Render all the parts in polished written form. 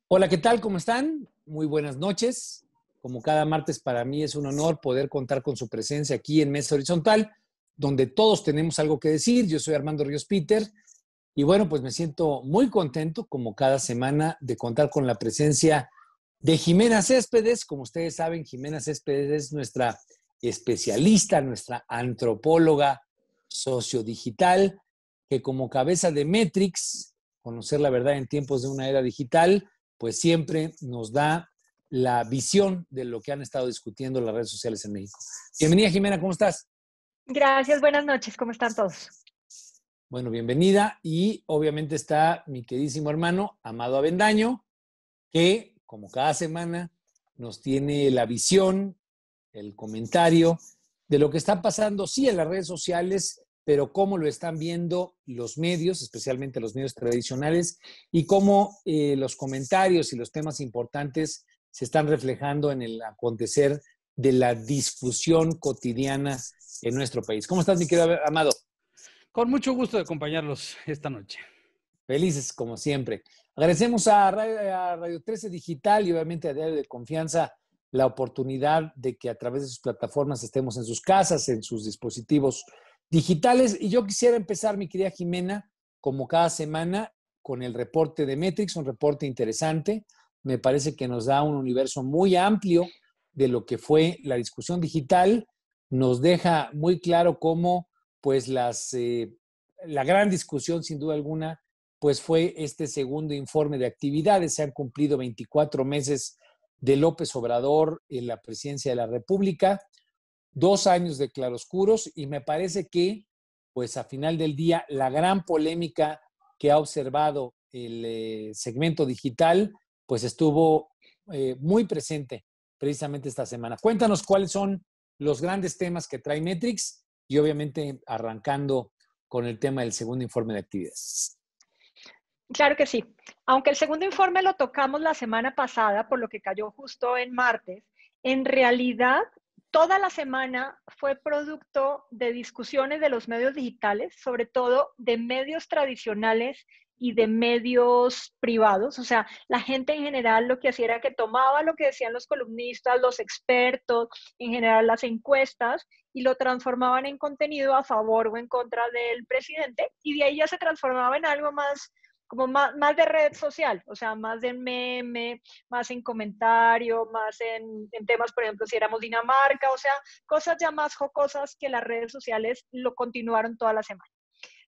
Hola, ¿qué tal? ¿Cómo están? Muy buenas noches. Como cada martes, para mí es un honor poder contar con su presencia aquí en Mesa Horizontal, donde todos tenemos algo que decir. Yo soy Armando Ríos Peter y bueno, pues me siento muy contento, como cada semana, de contar con la presencia de Jimena Céspedes. Como ustedes saben, Jimena Céspedes es nuestra especialista, nuestra antropóloga sociodigital, que como cabeza de Metrix, conocer la verdad en tiempos de una era digital, pues siempre nos da la visión de lo que han estado discutiendo las redes sociales en México. Bienvenida, Jimena, ¿cómo estás? Gracias, buenas noches, ¿cómo están todos? Bueno, bienvenida. Y obviamente está mi queridísimo hermano, Amado Avendaño, que como cada semana nos tiene la visión, el comentario de lo que está pasando, sí, en las redes sociales, pero cómo lo están viendo los medios, especialmente los medios tradicionales, y cómo los comentarios y los temas importantes se están reflejando en el acontecer de la discusión cotidiana en nuestro país. ¿Cómo estás, mi querido Amado? Con mucho gusto de acompañarlos esta noche. Felices, como siempre. Agradecemos a Radio 13 Digital y obviamente a Diario de Confianza la oportunidad de que a través de sus plataformas estemos en sus casas, en sus dispositivos digitales. Y yo quisiera empezar, mi querida Jimena, como cada semana, con el reporte de Metrix, un reporte interesante. Me parece que nos da un universo muy amplio de lo que fue la discusión digital. Nos deja muy claro cómo, pues, la gran discusión, sin duda alguna, pues fue este segundo informe de actividades. Se han cumplido 24 meses de López Obrador en la presidencia de la República, 2 años de claroscuros, y me parece que, pues a final del día, la gran polémica que ha observado el segmento digital, pues estuvo muy presente precisamente esta semana. Cuéntanos cuáles son los grandes temas que trae Metrix y obviamente arrancando con el tema del segundo informe de actividades. Claro que sí. Aunque el segundo informe lo tocamos la semana pasada, por lo que cayó justo en martes, en realidad toda la semana fue producto de discusiones de los medios digitales, sobre todo de medios tradicionales y de medios privados. O sea, la gente en general lo que hacía era que tomaba lo que decían los columnistas, los expertos, en general las encuestas, y lo transformaban en contenido a favor o en contra del presidente, y de ahí ya se transformaba en algo más como más de red social, o sea, más en meme, más en comentario, más en temas, por ejemplo, si éramos Dinamarca, o sea, cosas ya más jocosas que las redes sociales lo continuaron toda la semana.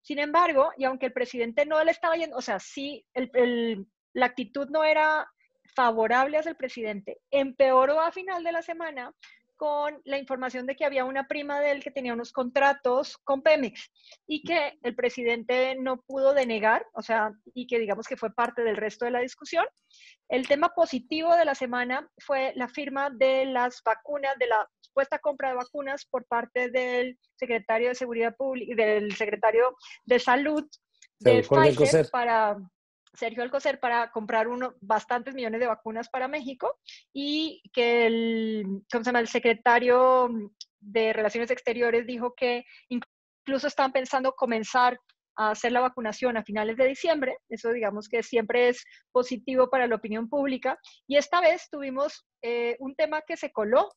Sin embargo, y aunque el presidente no le estaba yendo, o sea, sí, la actitud no era favorable hacia el presidente, empeoró a final de la semana con la información de que había una prima de él que tenía unos contratos con Pemex y que el presidente no pudo denegar, o sea, y que digamos que fue parte del resto de la discusión. El tema positivo de la semana fue la firma de las vacunas, de la supuesta compra de vacunas por parte del secretario de Seguridad Pública, del secretario de Salud de Pfizer para Sergio Alcocer para comprar bastantes millones de vacunas para México, y que ¿cómo se llama? El secretario de Relaciones Exteriores dijo que incluso están pensando comenzar a hacer la vacunación a finales de diciembre. Eso digamos que siempre es positivo para la opinión pública. Y esta vez tuvimos un tema que se coló,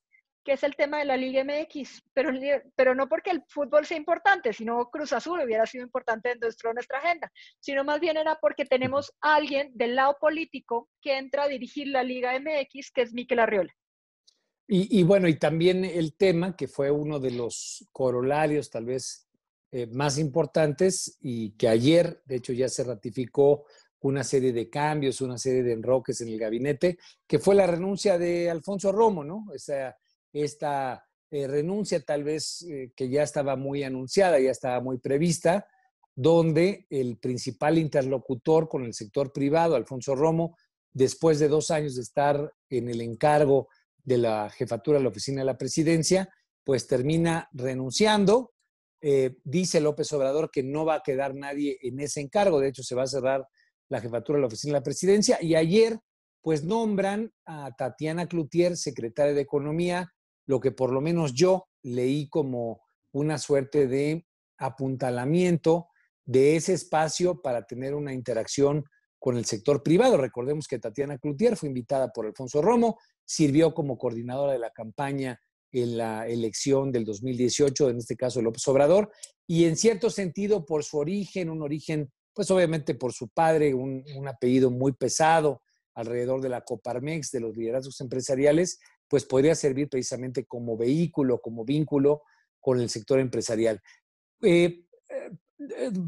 que es el tema de la Liga MX, pero no porque el fútbol sea importante, sino Cruz Azul hubiera sido importante dentro de nuestra agenda, sino más bien era porque tenemos a alguien del lado político que entra a dirigir la Liga MX, que es Mikel Arriola. Y bueno, y también el tema que fue uno de los corolarios tal vez más importantes y que ayer, de hecho, ya se ratificó una serie de cambios, una serie de enroques en el gabinete, que fue la renuncia de Alfonso Romo, ¿no? Esta renuncia tal vez que ya estaba muy anunciada, ya estaba muy prevista, donde el principal interlocutor con el sector privado, Alfonso Romo, después de 2 años de estar en el encargo de la jefatura de la oficina de la presidencia, pues termina renunciando. Dice López Obrador que no va a quedar nadie en ese encargo, de hecho se va a cerrar la jefatura de la oficina de la presidencia, y ayer pues nombran a Tatiana Cloutier, secretaria de Economía, lo que por lo menos yo leí como una suerte de apuntalamiento de ese espacio para tener una interacción con el sector privado. Recordemos que Tatiana Cloutier fue invitada por Alfonso Romo, sirvió como coordinadora de la campaña en la elección del 2018, en este caso López Obrador, y en cierto sentido por su origen, un origen, pues obviamente por su padre, un apellido muy pesado alrededor de la Coparmex, de los liderazgos empresariales, pues podría servir precisamente como vehículo, como vínculo con el sector empresarial.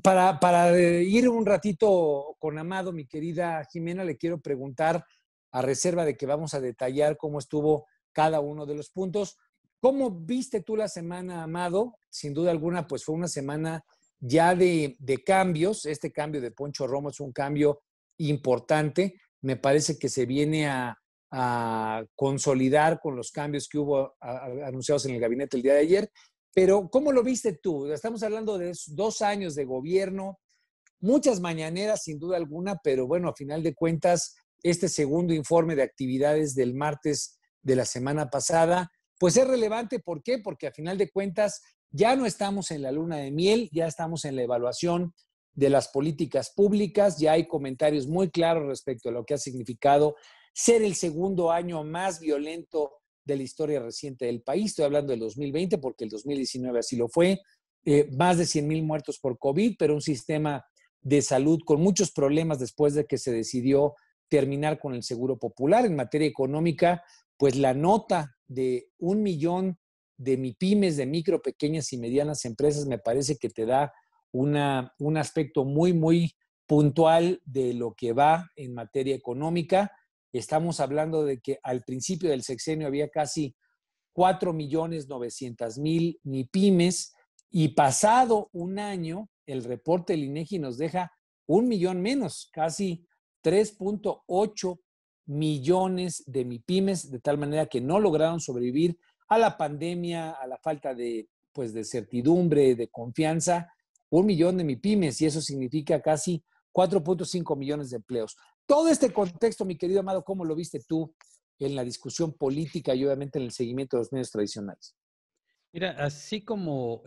Para ir un ratito con Amado, mi querida Jimena, le quiero preguntar, a reserva de que vamos a detallar cómo estuvo cada uno de los puntos, ¿cómo viste tú la semana, Amado? Sin duda alguna, pues fue una semana ya de cambios. Este cambio de Poncho Romo es un cambio importante. Me parece que se viene a consolidar con los cambios que hubo anunciados en el gabinete el día de ayer. Pero, ¿cómo lo viste tú? Estamos hablando de 2 años de gobierno, muchas mañaneras sin duda alguna, pero bueno, a final de cuentas, este segundo informe de actividades del martes de la semana pasada, pues es relevante. ¿Por qué? Porque a final de cuentas ya no estamos en la luna de miel, ya estamos en la evaluación de las políticas públicas, ya hay comentarios muy claros respecto a lo que ha significado ser el segundo año más violento de la historia reciente del país. Estoy hablando del 2020 porque el 2019 así lo fue. Más de 100,000 muertos por COVID, pero un sistema de salud con muchos problemas después de que se decidió terminar con el seguro popular. En materia económica, pues la nota de 1,000,000 de MIPYMES, de micro, pequeñas y medianas empresas, me parece que te da un aspecto muy, muy puntual de lo que va en materia económica. Estamos hablando de que al principio del sexenio había casi 4,900,000 MIPYMES y pasado un año, el reporte del INEGI nos deja 1,000,000 menos, casi 3,8 millones de MIPYMES, de tal manera que no lograron sobrevivir a la pandemia, a la falta de, pues, de certidumbre, de confianza. 1,000,000 de MIPYMES, y eso significa casi 4,5 millones de empleos. Todo este contexto, mi querido Amado, ¿cómo lo viste tú en la discusión política y obviamente en el seguimiento de los medios tradicionales? Mira, así como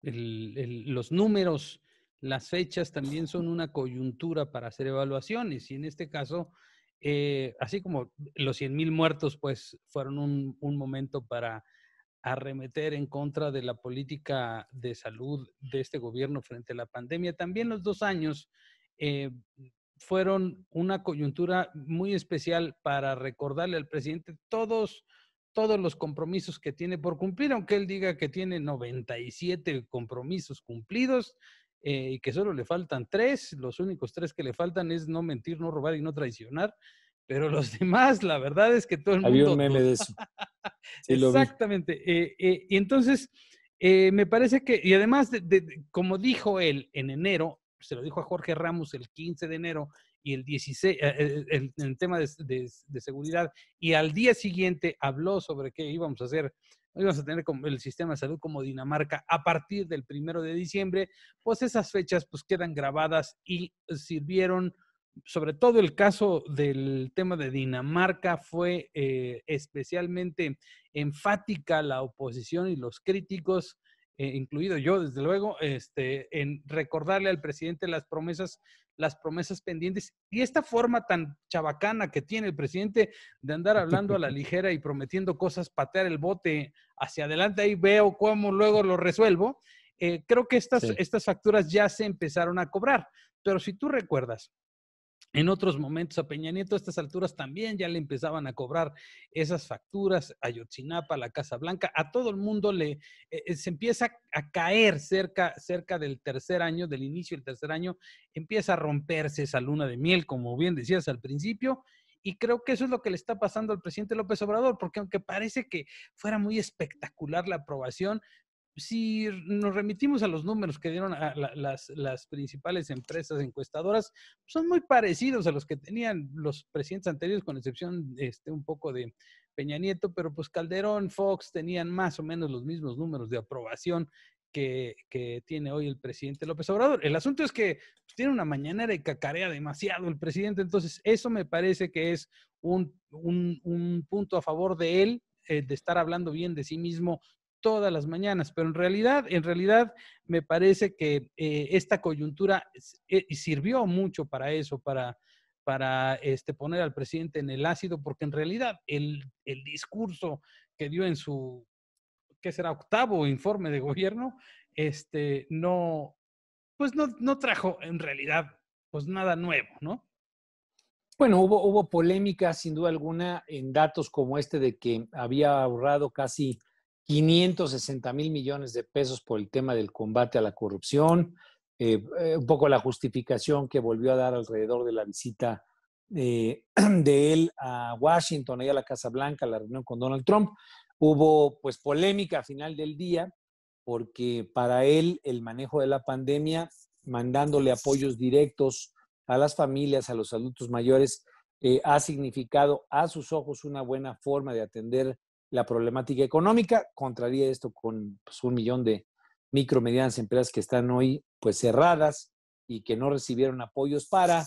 los números, las fechas también son una coyuntura para hacer evaluaciones. Y en este caso, así como los 100,000 muertos, pues fueron un momento para arremeter en contra de la política de salud de este gobierno frente a la pandemia. También los 2 años fueron una coyuntura muy especial para recordarle al presidente todos los compromisos que tiene por cumplir, aunque él diga que tiene 97 compromisos cumplidos y que solo le faltan 3. Los únicos 3 que le faltan es no mentir, no robar y no traicionar. Pero los demás, la verdad es que todo el Había un mundo... meme de eso. Sí, lo vi. Exactamente. Y entonces, me parece que, y además, como dijo él en enero, se lo dijo a Jorge Ramos el 15 de enero y el 16, el tema de seguridad, y al día siguiente habló sobre qué íbamos a hacer. Íbamos a tener como el sistema de salud como Dinamarca a partir del 1 de diciembre, pues esas fechas pues quedan grabadas y sirvieron. Sobre todo el caso del tema de Dinamarca fue especialmente enfática la oposición y los críticos, incluido yo, desde luego, en recordarle al presidente las promesas pendientes y esta forma tan chabacana que tiene el presidente de andar hablando a la ligera y prometiendo cosas, patear el bote hacia adelante, ahí veo cómo luego lo resuelvo. Creo que estas facturas ya se empezaron a cobrar, pero si tú recuerdas, en otros momentos a Peña Nieto a estas alturas también ya le empezaban a cobrar esas facturas, a Ayotzinapa, a la Casa Blanca, a todo el mundo se empieza a caer cerca del tercer año, del inicio del tercer año, empieza a romperse esa luna de miel, como bien decías al principio, y creo que eso es lo que le está pasando al presidente López Obrador, porque aunque parece que fuera muy espectacular la aprobación, si nos remitimos a los números que dieron a las principales empresas encuestadoras, son muy parecidos a los que tenían los presidentes anteriores, con excepción un poco de Peña Nieto, pero pues Calderón, Fox tenían más o menos los mismos números de aprobación que tiene hoy el presidente López Obrador. El asunto es que pues, tiene una mañanera y cacarea demasiado el presidente, entonces eso me parece que es un punto a favor de él, de estar hablando bien de sí mismo todas las mañanas, pero en realidad me parece que esta coyuntura sirvió mucho para eso, para poner al presidente en el ácido, porque en realidad el discurso que dio en su, ¿qué será?, octavo informe de gobierno, no, pues no trajo en realidad pues nada nuevo, ¿no? Bueno, hubo polémica sin duda alguna en datos como este de que había ahorrado casi 560,000 millones de pesos por el tema del combate a la corrupción, un poco la justificación que volvió a dar alrededor de la visita de él a Washington, allá a la Casa Blanca, la reunión con Donald Trump. Hubo pues polémica a final del día porque para él el manejo de la pandemia, mandándole apoyos directos a las familias, a los adultos mayores, ha significado a sus ojos una buena forma de atender la problemática económica. Contraría esto con pues, 1 millón de micro, medianas empresas que están hoy pues cerradas y que no recibieron apoyos para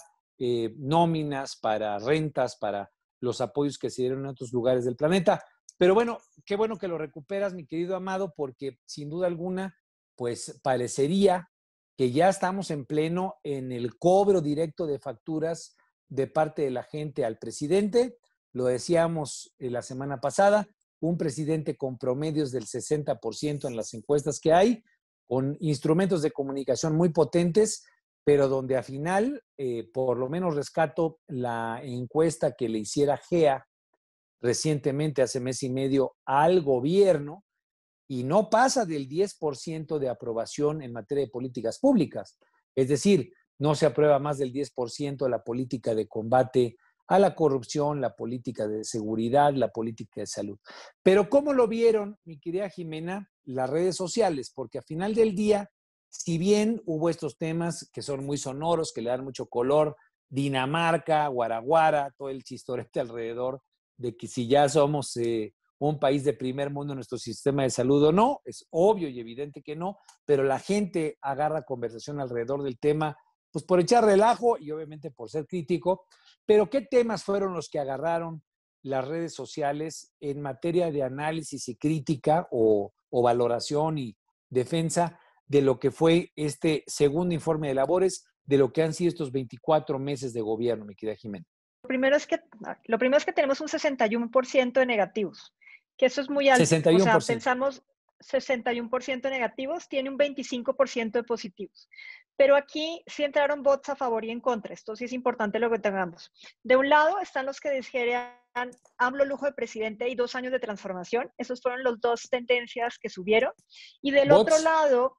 nóminas, para rentas, para los apoyos que se dieron en otros lugares del planeta. Pero bueno, qué bueno que lo recuperas, mi querido Amado, porque sin duda alguna, pues parecería que ya estamos en pleno en el cobro directo de facturas de parte de la gente al presidente. Lo decíamos la semana pasada, un presidente con promedios del 60% en las encuestas que hay, con instrumentos de comunicación muy potentes, pero donde al final, por lo menos rescato la encuesta que le hiciera GEA recientemente, hace mes y medio, al gobierno, y no pasa del 10% de aprobación en materia de políticas públicas. Es decir, no se aprueba más del 10% de la política de combate a la corrupción, la política de seguridad, la política de salud. Pero ¿cómo lo vieron, mi querida Jimena, las redes sociales? Porque al final del día, si bien hubo estos temas que son muy sonoros, que le dan mucho color, Dinamarca, Guaraguara, todo el chistorete alrededor de que si ya somos un país de primer mundo en nuestro sistema de salud o no, es obvio y evidente que no, pero la gente agarra conversación alrededor del tema, pues por echar relajo y obviamente por ser crítico. Pero ¿qué temas fueron los que agarraron las redes sociales en materia de análisis y crítica o valoración y defensa de lo que fue este segundo informe de labores, de lo que han sido estos 24 meses de gobierno, mi querida Jimena? Lo primero es que tenemos un 61% de negativos, que eso es muy alto. 61%. O sea, pensamos 61% negativos, tiene un 25% de positivos. Pero aquí sí entraron votos a favor y en contra. Esto sí es importante lo que tengamos. De un lado están los que dijeron AMLO lujo de presidente y 2 años de transformación. Esos fueron las dos tendencias que subieron. Y del otro lado...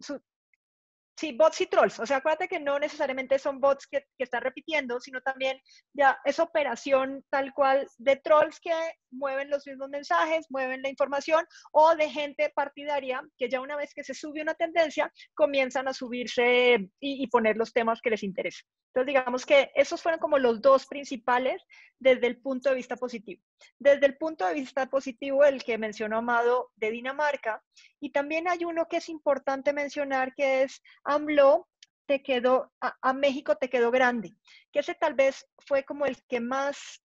Sí, bots y trolls. O sea, acuérdate que no necesariamente son bots que están repitiendo, sino también ya es operación tal cual de trolls que mueven los mismos mensajes, mueven la información, o de gente partidaria que ya una vez que se sube una tendencia, comienzan a subirse y poner los temas que les interesan. Entonces, digamos que esos fueron como los dos principales desde el punto de vista positivo. Desde el punto de vista positivo, el que mencionó Amado de Dinamarca, y también hay uno que es importante mencionar, que es AMLO a México te quedó grande, que ese tal vez fue como el que más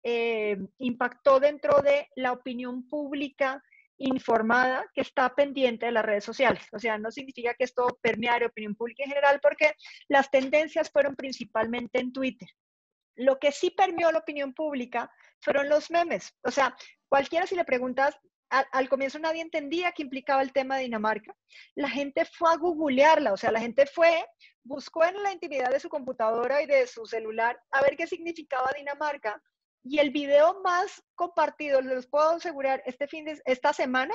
impactó dentro de la opinión pública informada que está pendiente de las redes sociales. O sea, no significa que esto permeare opinión pública en general, porque las tendencias fueron principalmente en Twitter. Lo que sí permeó la opinión pública fueron los memes. O sea, cualquiera si le preguntas, al comienzo nadie entendía qué implicaba el tema de Dinamarca. La gente fue a googlearla, o sea, la gente buscó en la intimidad de su computadora y de su celular a ver qué significaba Dinamarca. Y el video más compartido, les puedo asegurar, esta semana,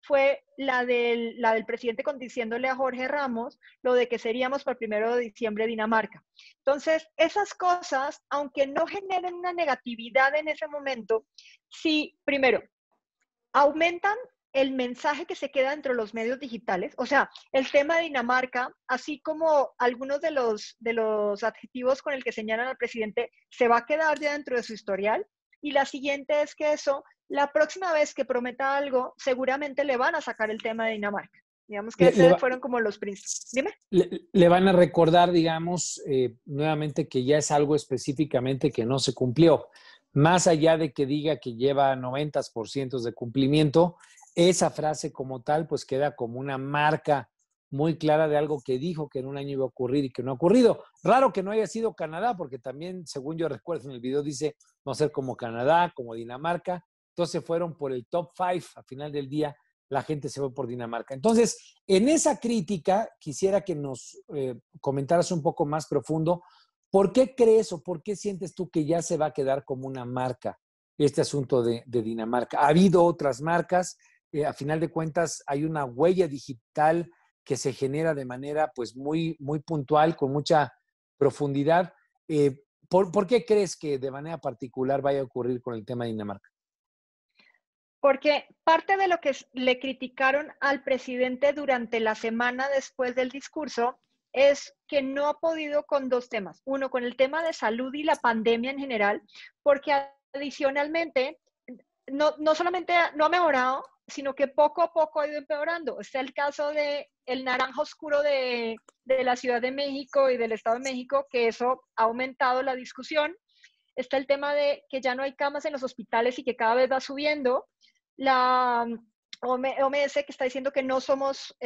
fue la del presidente diciéndole a Jorge Ramos lo de que seríamos para el 1 de diciembre Dinamarca. Entonces, esas cosas, aunque no generen una negatividad en ese momento, sí, primero, aumentan el mensaje que se queda entre los medios digitales. O sea, el tema de Dinamarca, así como algunos de los adjetivos con el que señalan al presidente, se va a quedar ya dentro de su historial. Y la siguiente es que la próxima vez que prometa algo, seguramente le van a sacar el tema de Dinamarca. Digamos que esos fueron como los principios. Dime. Le van a recordar, digamos, nuevamente que ya es algo específicamente que no se cumplió. Más allá de que diga que lleva 90% de cumplimiento, esa frase como tal, pues queda como una marca muy clara de algo que dijo que en un año iba a ocurrir y que no ha ocurrido. Raro que no haya sido Canadá, porque también, según yo recuerdo en el video, dice no ser como Canadá, como Dinamarca. Entonces fueron por el top 5, a final del día la gente se fue por Dinamarca. Entonces, en esa crítica, quisiera que nos comentaras un poco más profundo, ¿por qué crees o por qué sientes tú que ya se va a quedar como una marca este asunto de Dinamarca? ¿Ha habido otras marcas? A final de cuentas, hay una huella digital que se genera de manera pues muy, muy puntual, con mucha profundidad. ¿Por qué crees que de manera particular vaya a ocurrir con el tema de Dinamarca? Porque parte de lo que le criticaron al presidente durante la semana después del discurso es que no ha podido con dos temas. Uno, con el tema de salud y la pandemia en general, porque adicionalmente no solamente no ha mejorado, sino que poco a poco ha ido empeorando. Está el caso de el naranja oscuro de la Ciudad de México y del Estado de México, que eso ha aumentado la discusión. Está el tema de que ya no hay camas en los hospitales y que cada vez va subiendo. La OMS que está diciendo que no somos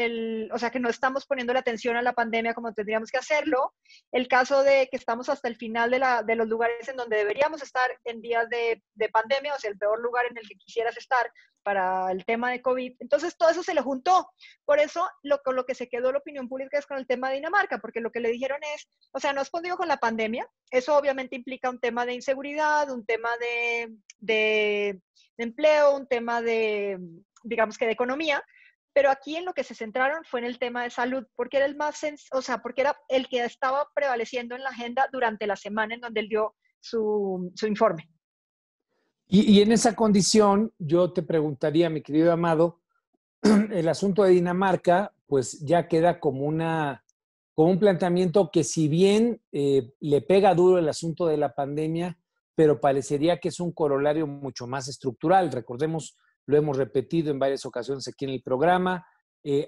o sea, que no estamos poniendo la atención a la pandemia como tendríamos que hacerlo. El caso de que estamos hasta el final de los lugares en donde deberíamos estar en días de pandemia, o sea, el peor lugar en el que quisieras estar para el tema de COVID. Entonces, todo eso se le juntó. Por eso, con lo que se quedó la opinión pública es con el tema de Dinamarca, porque lo que le dijeron es, o sea, no has podido con la pandemia. Eso obviamente implica un tema de inseguridad, un tema de empleo, un tema de, digamos que de economía, pero aquí en lo que se centraron fue en el tema de salud, porque era el más, o sea, porque era el que estaba prevaleciendo en la agenda durante la semana en donde él dio su informe. Y en esa condición, yo te preguntaría, mi querido Amado, el asunto de Dinamarca, pues ya queda como un planteamiento que si bien le pega duro el asunto de la pandemia, pero parecería que es un corolario mucho más estructural. Recordemos, lo hemos repetido en varias ocasiones aquí en el programa,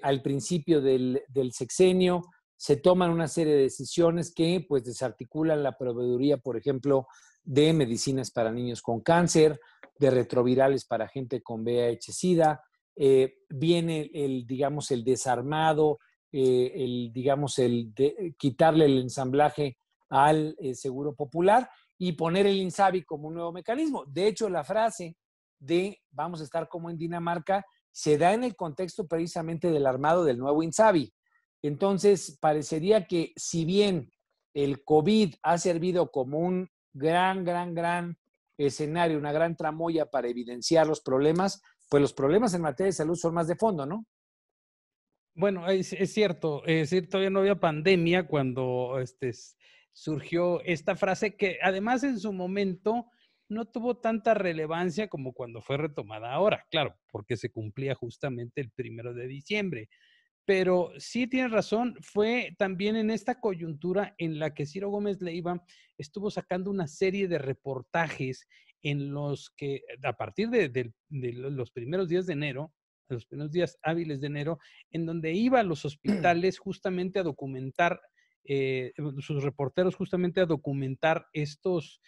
al principio del sexenio se toman una serie de decisiones que pues desarticulan la proveeduría, por ejemplo, de medicinas para niños con cáncer, de retrovirales para gente con VIH-Sida. Viene digamos, el desarmado, digamos, quitarle el ensamblaje al Seguro Popular y poner el INSABI como un nuevo mecanismo. De hecho, la frase de vamos a estar como en Dinamarca se da en el contexto precisamente del armado del nuevo INSABI. Entonces, parecería que si bien el COVID ha servido como un gran escenario, una gran tramoya para evidenciar los problemas, pues los problemas en materia de salud son más de fondo, ¿no? Bueno, es cierto, todavía no había pandemia cuando surgió esta frase que además en su momento no tuvo tanta relevancia como cuando fue retomada ahora, claro, porque se cumplía justamente el 1 de diciembre. Pero sí tienes razón, fue también en esta coyuntura en la que Ciro Gómez Leiva estuvo sacando una serie de reportajes en los que a partir de los primeros días de enero, los primeros días hábiles de enero, en donde iba a los hospitales justamente a documentar, sus reporteros justamente a documentar estos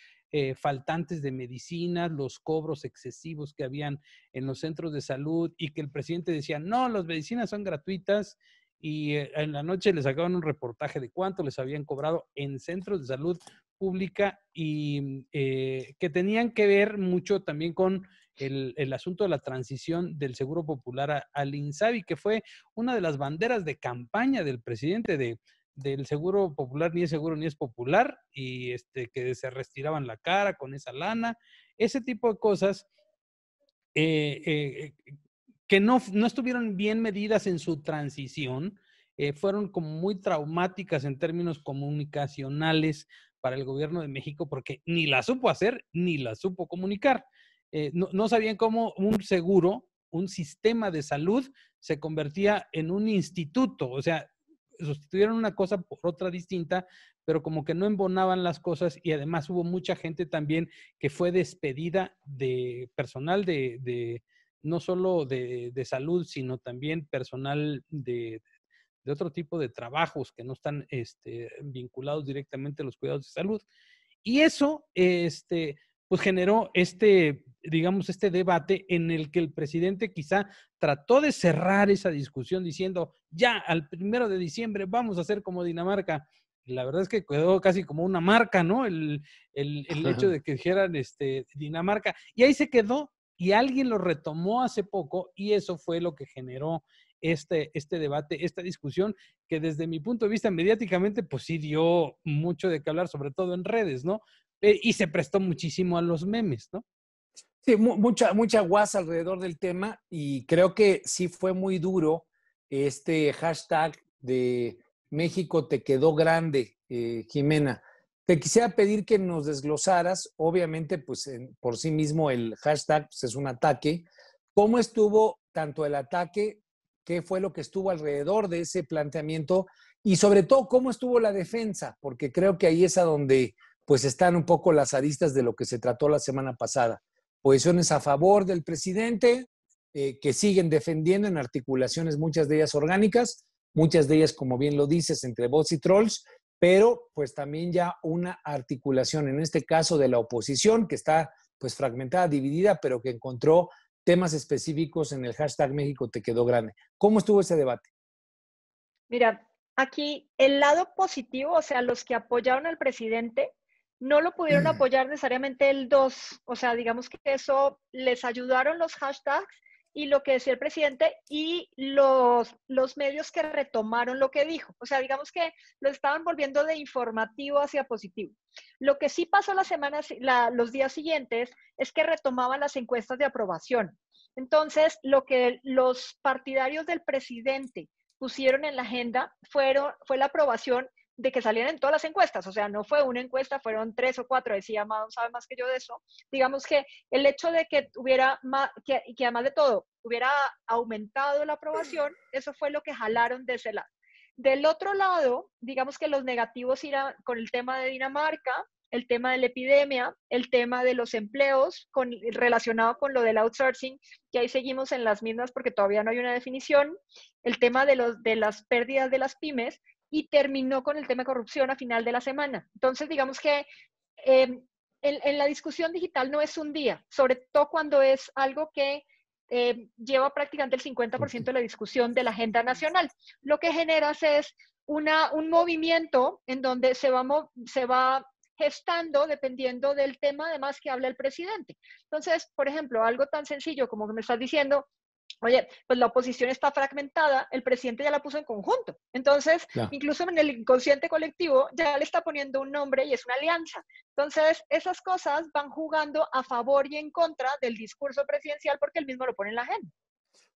faltantes de medicinas, los cobros excesivos que habían en los centros de salud y que el presidente decía, no, las medicinas son gratuitas y en la noche les sacaban un reportaje de cuánto les habían cobrado en centros de salud pública y que tenían que ver mucho también con el asunto de la transición del Seguro Popular al INSABI, que fue una de las banderas de campaña del presidente del Seguro Popular, ni es seguro ni es popular, y que se retiraban la cara con esa lana, ese tipo de cosas que no estuvieron bien medidas en su transición, fueron como muy traumáticas en términos comunicacionales para el gobierno de México porque ni la supo hacer ni la supo comunicar. No sabían cómo un seguro, un sistema de salud se convertía en un instituto, o sea, sustituyeron una cosa por otra distinta, pero como que no embonaban las cosas y además hubo mucha gente también que fue despedida de personal no solo de salud, sino también personal de otro tipo de trabajos que no están vinculados directamente a los cuidados de salud. Y eso, pues generó digamos, este debate en el que el presidente quizá trató de cerrar esa discusión diciendo, ya, al 1 de diciembre vamos a hacer como Dinamarca. Y la verdad es que quedó casi como una marca, ¿no? El hecho de que dijeran Dinamarca. Y ahí se quedó y alguien lo retomó hace poco y eso fue lo que generó este debate, esta discusión, que desde mi punto de vista mediáticamente, pues sí dio mucho de qué hablar, sobre todo en redes, ¿no? Y se prestó muchísimo a los memes, ¿no? Sí, mucha guasa alrededor del tema y creo que sí fue muy duro este hashtag de México te quedó grande, Jimena. Te quisiera pedir que nos desglosaras, obviamente, pues por sí mismo el hashtag pues, es un ataque. ¿Cómo estuvo tanto el ataque, qué fue lo que estuvo alrededor de ese planteamiento y sobre todo cómo estuvo la defensa? Porque creo que ahí es a donde pues están un poco las aristas de lo que se trató la semana pasada. Posiciones a favor del presidente, que siguen defendiendo en articulaciones, muchas de ellas orgánicas, muchas de ellas, como bien lo dices, entre bots y trolls, pero pues también ya una articulación, en este caso de la oposición, que está pues fragmentada, dividida, pero que encontró temas específicos en el hashtag México te quedó grande. ¿Cómo estuvo ese debate? Mira, aquí el lado positivo, o sea, los que apoyaron al presidente, no lo pudieron apoyar necesariamente el 2, o sea, digamos que eso les ayudaron los hashtags y lo que decía el presidente y los medios que retomaron lo que dijo. O sea, digamos que lo estaban volviendo de informativo hacia positivo. Lo que sí pasó los días siguientes es que retomaban las encuestas de aprobación. Entonces, lo que los partidarios del presidente pusieron en la agenda fue la aprobación de que salieran en todas las encuestas, o sea, no fue una encuesta, fueron 3 o 4, decía Amado, sabe más que yo de eso. Digamos que el hecho de que hubiera más, que además de todo hubiera aumentado la aprobación, eso fue lo que jalaron de ese lado. Del otro lado, digamos que los negativos irán con el tema de Dinamarca, el tema de la epidemia, el tema de los empleos relacionado con lo del outsourcing, que ahí seguimos en las mismas porque todavía no hay una definición, el tema de las pérdidas de las pymes, y terminó con el tema de corrupción a final de la semana. Entonces, digamos que en la discusión digital no es un día, sobre todo cuando es algo que lleva prácticamente el 50% de la discusión de la agenda nacional. Lo que generas es un movimiento en donde se va gestando dependiendo del tema además que habla el presidente. Entonces, por ejemplo, algo tan sencillo como que me estás diciendo, oye, pues la oposición está fragmentada, el presidente ya la puso en conjunto. Entonces, claro, incluso en el inconsciente colectivo ya le está poniendo un nombre y es una alianza. Entonces, esas cosas van jugando a favor y en contra del discurso presidencial porque él mismo lo pone en la agenda.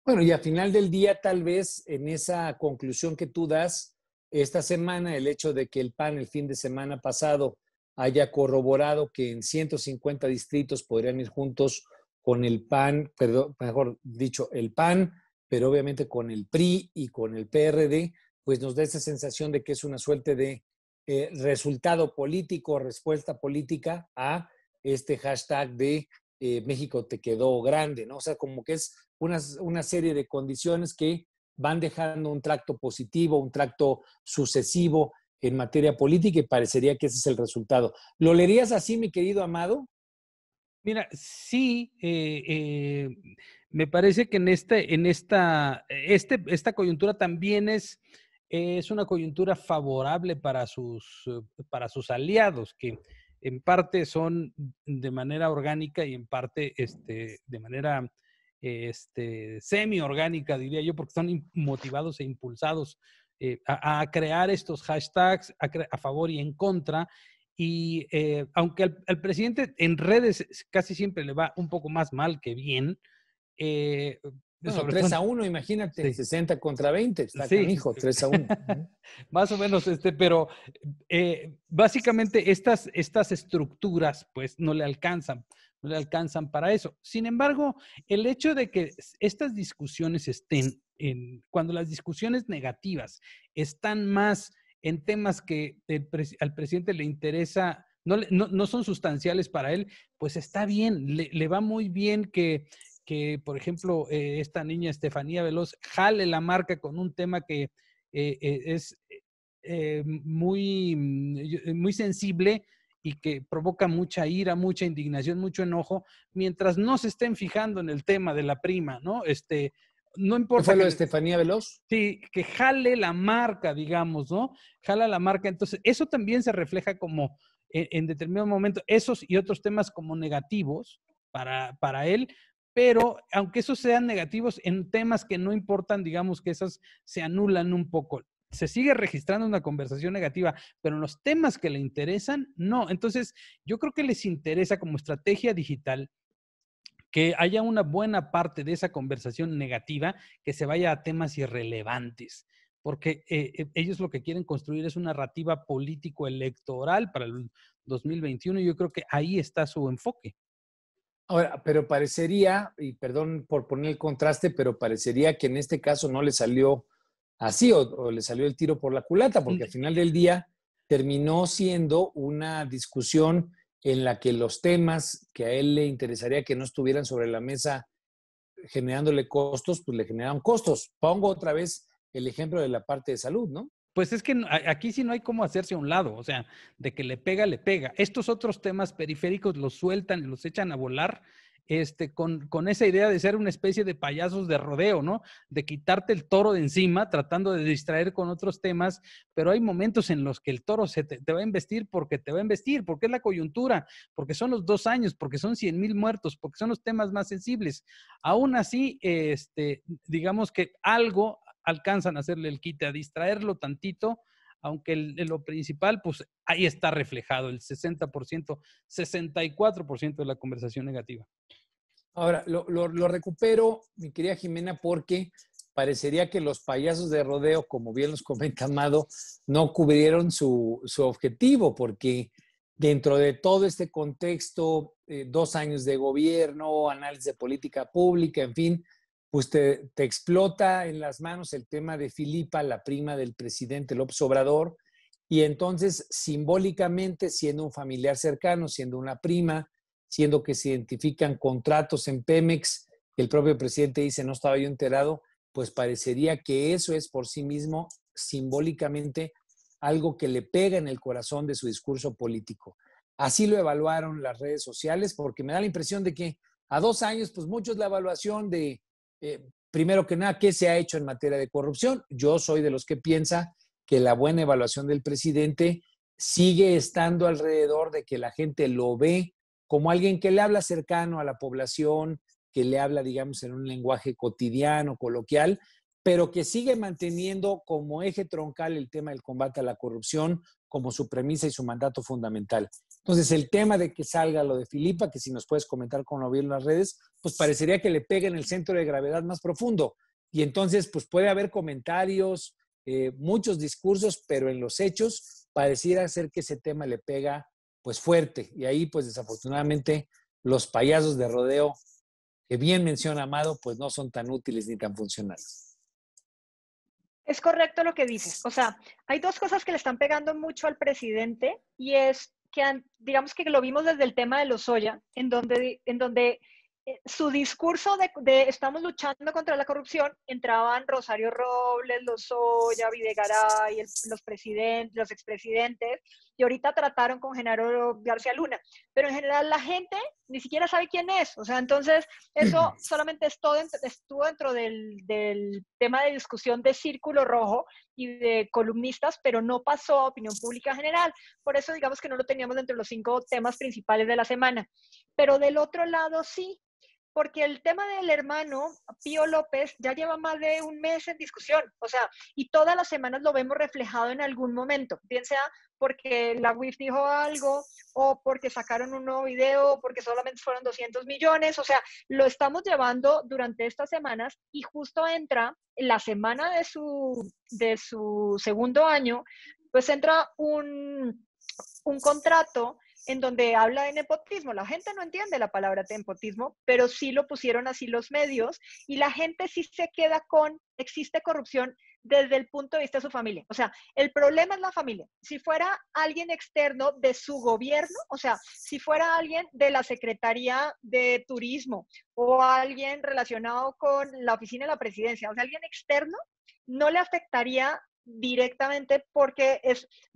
Bueno, y al final del día, tal vez en esa conclusión que tú das, esta semana, el hecho de que el PAN el fin de semana pasado haya corroborado que en 150 distritos podrían ir juntos con el PAN, perdón, mejor dicho, el PAN, pero obviamente con el PRI y con el PRD, pues nos da esa sensación de que es una suerte de resultado político, respuesta política a este hashtag de México te quedó grande, ¿no? O sea, como que es una serie de condiciones que van dejando un tracto positivo, un tracto sucesivo en materia política y parecería que ese es el resultado. ¿Lo leerías así, mi querido Amado? Mira, sí, me parece que esta coyuntura también es una coyuntura favorable para sus aliados, que en parte son de manera orgánica y en parte de manera semi-orgánica, diría yo, porque son motivados e impulsados a crear estos hashtags a favor y en contra. Y aunque al presidente en redes casi siempre le va un poco más mal que bien. Bueno, sobre 3-1, imagínate, sí. 60 contra 20, está sí. Canijo, 3-1. Más o menos, pero básicamente estas estructuras pues no le alcanzan para eso. Sin embargo, el hecho de que estas discusiones estén cuando las discusiones negativas están más en temas que al presidente le interesa, no son sustanciales para él, pues está bien, le va muy bien que por ejemplo, esta niña Estefanía Veloz jale la marca con un tema que es muy sensible y que provoca mucha ira, mucha indignación, mucho enojo, mientras no se estén fijando en el tema de la prima, ¿no? No ¿Qué importa fue lo de que, Estefanía Veloz? sí, que jale la marca, digamos, ¿no? Jala la marca. Entonces, eso también se refleja como en determinado momento, esos y otros temas como negativos para él, pero aunque esos sean negativos en temas que no importan, digamos que esas se anulan un poco. Se sigue registrando una conversación negativa, pero en los temas que le interesan, no. Entonces, yo creo que les interesa como estrategia digital que haya una buena parte de esa conversación negativa que se vaya a temas irrelevantes, porque ellos lo que quieren construir es una narrativa político-electoral para el 2021 y yo creo que ahí está su enfoque. Ahora, pero parecería, y perdón por poner el contraste, pero parecería que en este caso no le salió así o le salió el tiro por la culata, porque al final del día terminó siendo una discusión en la que los temas que a él le interesaría que no estuvieran sobre la mesa generándole costos, pues le generaron costos. Pongo otra vez el ejemplo de la parte de salud, ¿no? Pues es que aquí sí no hay cómo hacerse a un lado, o sea, de que le pega, le pega. Estos otros temas periféricos los sueltan y los echan a volar, con esa idea de ser una especie de payasos de rodeo, ¿no? De quitarte el toro de encima, tratando de distraer con otros temas, pero hay momentos en los que el toro te va a embestir, porque es la coyuntura, porque son los 2 años, porque son 100,000 muertos, porque son los temas más sensibles. Aún así, digamos que algo alcanzan a hacerle el quite, a distraerlo tantito, aunque lo principal, pues ahí está reflejado el 60%, 64% de la conversación negativa. Ahora, lo recupero, mi querida Jimena, porque parecería que los payasos de rodeo, como bien los comenta Amado, no cubrieron su objetivo, porque dentro de todo este contexto, 2 años de gobierno, análisis de política pública, en fin, pues te explota en las manos el tema de Filipa, la prima del presidente López Obrador, y entonces simbólicamente, siendo un familiar cercano, siendo una prima, siendo que se identifican contratos en Pemex, el propio presidente dice, no estaba yo enterado, pues parecería que eso es por sí mismo simbólicamente algo que le pega en el corazón de su discurso político. Así lo evaluaron las redes sociales, porque me da la impresión de que a 2 años, pues mucho es la evaluación de, primero que nada, qué se ha hecho en materia de corrupción. Yo soy de los que piensa que la buena evaluación del presidente sigue estando alrededor de que la gente lo ve como alguien que le habla cercano a la población, que le habla, digamos, en un lenguaje cotidiano, coloquial, pero que sigue manteniendo como eje troncal el tema del combate a la corrupción como su premisa y su mandato fundamental. Entonces, el tema de que salga lo de Filipa, que si nos puedes comentar cómo lo vieron en las redes, pues parecería que le pega en el centro de gravedad más profundo. Y entonces, pues puede haber comentarios, muchos discursos, pero en los hechos pareciera ser que ese tema le pega pues fuerte. Y ahí, pues desafortunadamente, los payasos de rodeo, que bien menciona Amado, pues no son tan útiles ni tan funcionales. Es correcto lo que dices. O sea, hay dos cosas que le están pegando mucho al presidente y es que, digamos que lo vimos desde el tema de Lozoya, en donde su discurso de estamos luchando contra la corrupción, entraban Rosario Robles, Lozoya, Videgaray, los expresidentes, y ahorita trataron con Genaro García Luna. Pero en general la gente ni siquiera sabe quién es. O sea, entonces eso solamente estuvo dentro del tema de discusión de Círculo Rojo y de columnistas, pero no pasó a opinión pública general. Por eso digamos que no lo teníamos dentro de los 5 temas principales de la semana. Pero del otro lado sí, porque el tema del hermano Pío López ya lleva más de un mes en discusión, o sea, y todas las semanas lo vemos reflejado en algún momento, bien sea porque la UIF dijo algo, o porque sacaron un nuevo video, o porque solamente fueron 200 millones, o sea, lo estamos llevando durante estas semanas y justo entra la semana de su segundo año, pues entra un contrato en donde habla de nepotismo. La gente no entiende la palabra nepotismo, pero sí lo pusieron así los medios y la gente sí se queda con, existe corrupción desde el punto de vista de su familia. O sea, el problema es la familia. Si fuera alguien externo de su gobierno, o sea, si fuera alguien de la Secretaría de Turismo o alguien relacionado con la oficina de la presidencia, o sea, alguien externo, no le afectaría directamente porque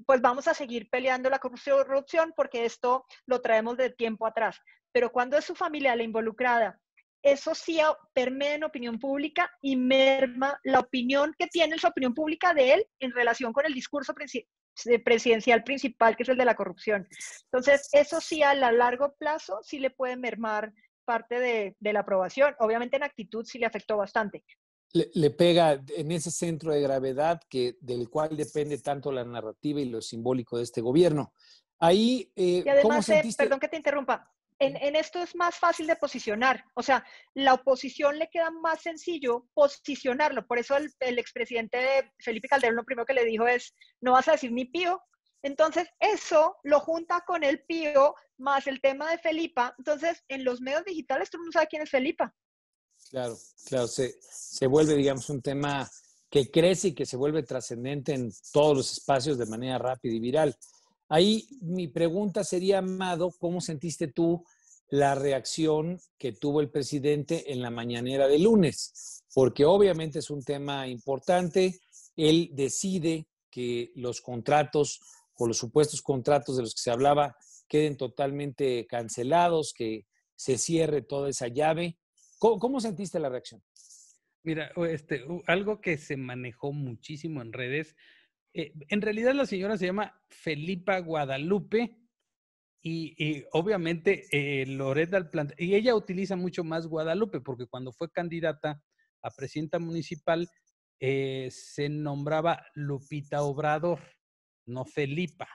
pues vamos a seguir peleando la corrupción porque esto lo traemos de tiempo atrás. Pero cuando es su familia la involucrada, eso sí permea en opinión pública y merma la opinión que tiene su opinión pública de él en relación con el discurso presidencial principal, que es el de la corrupción. Entonces, eso sí a largo plazo sí le puede mermar parte de la aprobación. Obviamente en actitud sí le afectó bastante. Le pega en ese centro de gravedad del cual depende tanto la narrativa y lo simbólico de este gobierno. Ahí, Y ¿cómo además, sentiste? perdón que te interrumpa, en esto es más fácil de posicionar. O sea, la oposición le queda más sencillo posicionarlo. Por eso el expresidente Felipe Calderón lo primero que le dijo es, no vas a decir ni pío. Entonces, eso lo junta con el pío más el tema de Felipa. Entonces, en los medios digitales tú no sabes quién es Felipa. Claro, claro, se vuelve, digamos, un tema que crece y que se vuelve trascendente en todos los espacios de manera rápida y viral. Ahí mi pregunta sería, Amado, ¿cómo sentiste tú la reacción que tuvo el presidente en la mañanera de lunes? Porque obviamente es un tema importante. Él decide que los contratos o los supuestos contratos de los que se hablaba queden totalmente cancelados, que se cierre toda esa llave. ¿Cómo sentiste la reacción? Mira, algo que se manejó muchísimo en redes, en realidad la señora se llama Felipa Guadalupe y obviamente Loretta y ella utiliza mucho más Guadalupe porque cuando fue candidata a presidenta municipal se nombraba Lupita Obrador, no Felipa.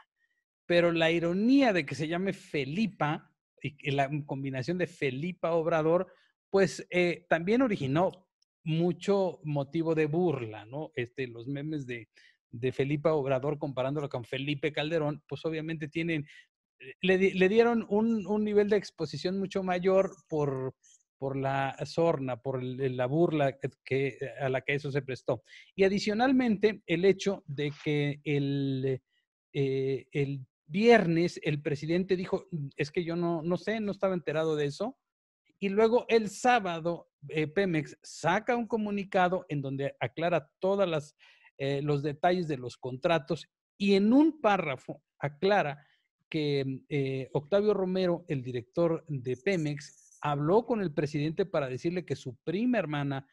Pero la ironía de que se llame Felipa y la combinación de Felipa Obrador, pues también originó mucho motivo de burla, ¿no? Los memes de Felipa Obrador comparándolo con Felipe Calderón, pues obviamente le dieron un nivel de exposición mucho mayor por la sorna, por la burla a la que eso se prestó. Y adicionalmente, el hecho de que el viernes el presidente dijo, es que yo no sé, no estaba enterado de eso. Y luego el sábado Pemex saca un comunicado en donde aclara todos los detalles de los contratos y en un párrafo aclara que Octavio Romero, el director de Pemex, habló con el presidente para decirle que su prima hermana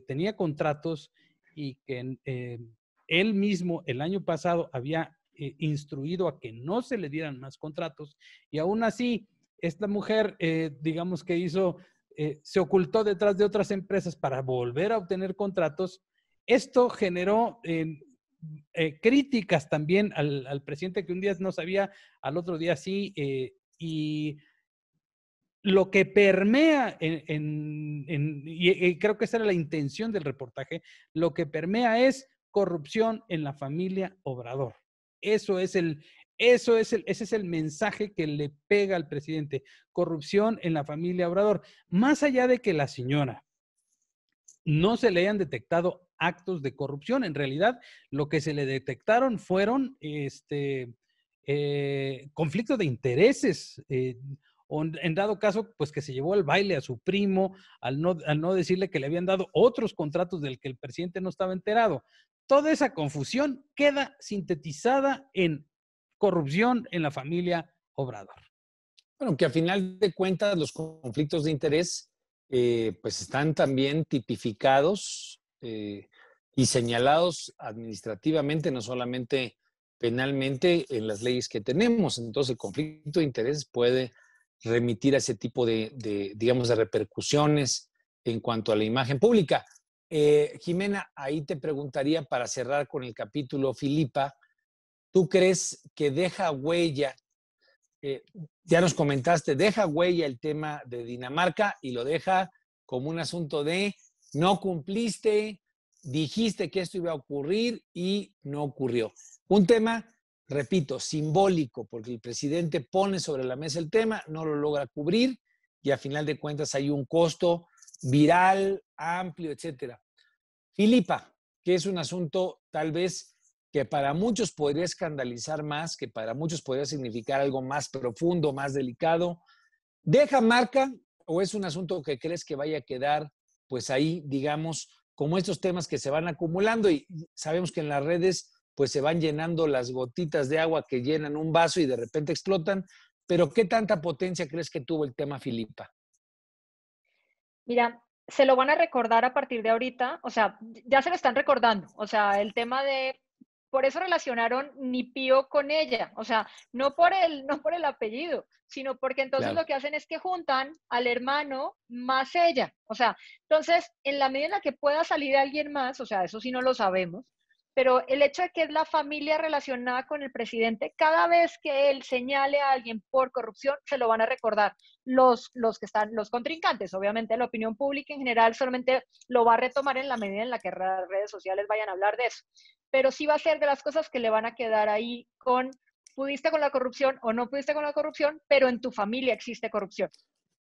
tenía contratos y que él mismo el año pasado había instruido a que no se le dieran más contratos y aún así esta mujer, digamos que se ocultó detrás de otras empresas para volver a obtener contratos. Esto generó críticas también al presidente que un día no sabía, al otro día sí, y lo que permea y creo que esa era la intención del reportaje, lo que permea es corrupción en la familia Obrador. Ese es el mensaje que le pega al presidente, corrupción en la familia Obrador. Más allá de que la señora no se le hayan detectado actos de corrupción, en realidad lo que se le detectaron fueron conflictos de intereses, o en dado caso, pues que se llevó al baile a su primo, al no decirle que le habían dado otros contratos del que el presidente no estaba enterado. Toda esa confusión queda sintetizada en corrupción en la familia Obrador. Bueno, que a final de cuentas los conflictos de interés pues están también tipificados y señalados administrativamente, no solamente penalmente en las leyes que tenemos. Entonces el conflicto de intereses puede remitir a ese tipo digamos, de repercusiones en cuanto a la imagen pública. Jimena, ahí te preguntaría para cerrar con el capítulo Filipa, ¿tú crees que deja huella? Ya nos comentaste, deja huella el tema de Dinamarca y lo deja como un asunto de no cumpliste, dijiste que esto iba a ocurrir y no ocurrió. Un tema, repito, simbólico, porque el presidente pone sobre la mesa el tema, no lo logra cubrir y a final de cuentas hay un costo viral, amplio, etcétera. Filipa, que es un asunto tal vez que para muchos podría escandalizar más, que para muchos podría significar algo más profundo, más delicado. ¿Deja marca o es un asunto que crees que vaya a quedar pues ahí, digamos, como estos temas que se van acumulando y sabemos que en las redes pues se van llenando las gotitas de agua que llenan un vaso y de repente explotan. Pero ¿qué tanta potencia crees que tuvo el tema Filipa? Mira, se lo van a recordar a partir de ahorita, o sea, ya se lo están recordando, o sea, el tema de, por eso relacionaron ni Pío con ella, o sea, no por el apellido, sino porque entonces Claro. lo que hacen es que juntan al hermano más ella, o sea, entonces, en la medida en la que pueda salir alguien más, o sea, eso sí no lo sabemos, pero el hecho de que es la familia relacionada con el presidente, cada vez que él señale a alguien por corrupción, se lo van a recordar los que están, los contrincantes. Obviamente la opinión pública en general solamente lo va a retomar en la medida en la que las redes sociales vayan a hablar de eso. Pero sí va a ser de las cosas que le van a quedar ahí con, pudiste con la corrupción o no pudiste con la corrupción, pero en tu familia existe corrupción.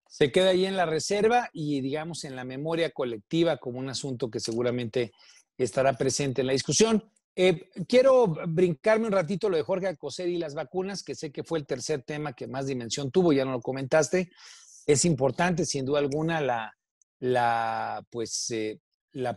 Se queda ahí en la reserva y, digamos, en la memoria colectiva como un asunto que seguramente estará presente en la discusión. Quiero brincarme un ratito lo de Jorge Alcocer y las vacunas, que sé que fue el tercer tema que más dimensión tuvo, ya no lo comentaste. Es importante, sin duda alguna, la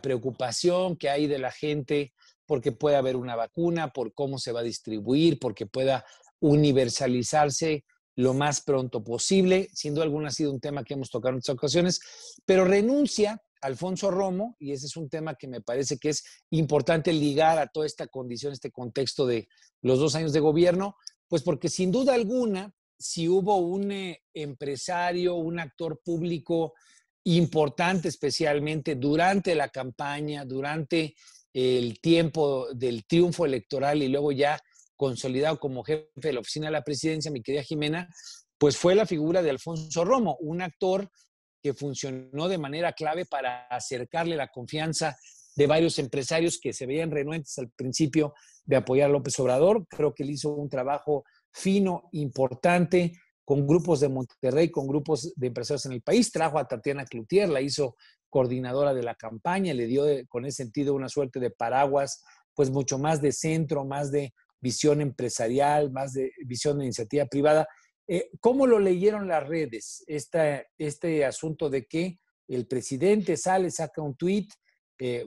preocupación que hay de la gente porque pueda haber una vacuna, por cómo se va a distribuir, porque pueda universalizarse lo más pronto posible. Sin duda alguna ha sido un tema que hemos tocado en otras ocasiones, pero renuncia Alfonso Romo, y ese es un tema que me parece que es importante ligar a toda esta condición, este contexto de los 2 años de gobierno, pues porque sin duda alguna, si hubo un empresario, un actor público importante, especialmente durante la campaña, durante el tiempo del triunfo electoral y luego ya consolidado como jefe de la oficina de la presidencia, mi querida Jimena, pues fue la figura de Alfonso Romo, un actor que funcionó de manera clave para acercarle la confianza de varios empresarios que se veían renuentes al principio de apoyar a López Obrador. Creo que él hizo un trabajo fino, importante, con grupos de Monterrey, con grupos de empresarios en el país. Trajo a Tatiana Cloutier, la hizo coordinadora de la campaña, le dio con ese sentido una suerte de paraguas, pues mucho más de centro, más de visión empresarial, más de visión de iniciativa privada. ¿Cómo lo leyeron las redes? Este asunto de que el presidente saca un tuit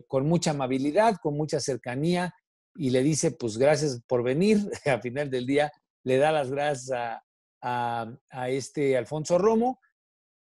con mucha amabilidad, con mucha cercanía y le dice, pues gracias por venir. Al final del día le da las gracias a este Alfonso Romo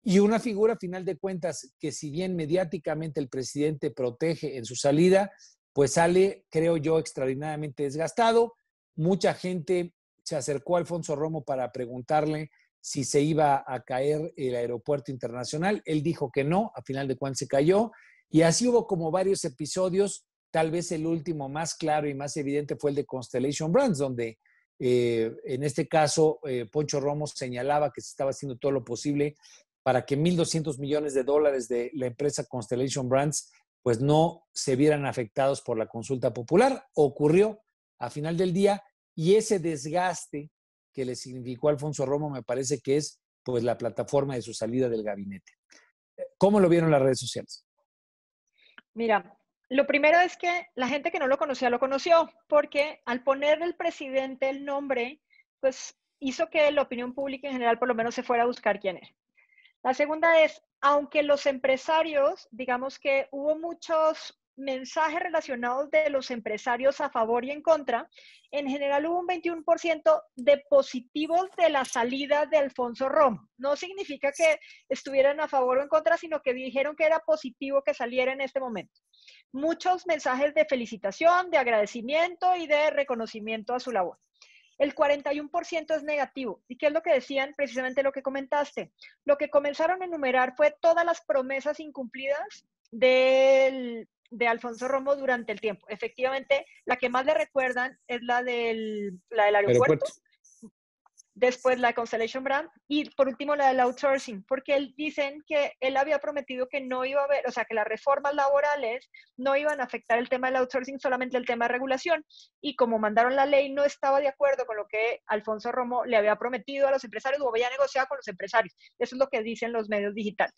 y una figura, a final de cuentas, que si bien mediáticamente el presidente protege en su salida, pues sale, creo yo, extraordinariamente desgastado. Mucha gente se acercó a Alfonso Romo para preguntarle si se iba a caer el aeropuerto internacional. Él dijo que no, a final de cuentas se cayó. Y así hubo como varios episodios. Tal vez el último más claro y más evidente fue el de Constellation Brands, donde en este caso Poncho Romo señalaba que se estaba haciendo todo lo posible para que $1,200 millones de la empresa Constellation Brands pues no se vieran afectados por la consulta popular. Ocurrió a final del día y ese desgaste que le significó a Alfonso Romo me parece que es pues la plataforma de su salida del gabinete. ¿Cómo lo vieron las redes sociales? Mira, lo primero es que la gente que no lo conocía lo conoció, porque al poner el presidente el nombre, pues hizo que la opinión pública en general por lo menos se fuera a buscar quién era. La segunda es, aunque los empresarios, digamos que hubo muchos mensajes relacionados de los empresarios a favor y en contra, en general hubo un 21% de positivos de la salida de Alfonso Romo. No significa que estuvieran a favor o en contra, sino que dijeron que era positivo que saliera en este momento. Muchos mensajes de felicitación, de agradecimiento y de reconocimiento a su labor. El 41% es negativo. ¿Y qué es lo que decían? Precisamente lo que comentaste. Lo que comenzaron a enumerar fue todas las promesas incumplidas de Alfonso Romo durante el tiempo. Efectivamente, la que más le recuerdan es la del aeropuerto. Después la Constellation Brand y por último la del outsourcing, porque él dicen que él había prometido que no iba a haber, o sea, que las reformas laborales no iban a afectar el tema del outsourcing, solamente el tema de regulación. Y como mandaron la ley, no estaba de acuerdo con lo que Alfonso Romo le había prometido a los empresarios o había negociado con los empresarios. Eso es lo que dicen los medios digitales.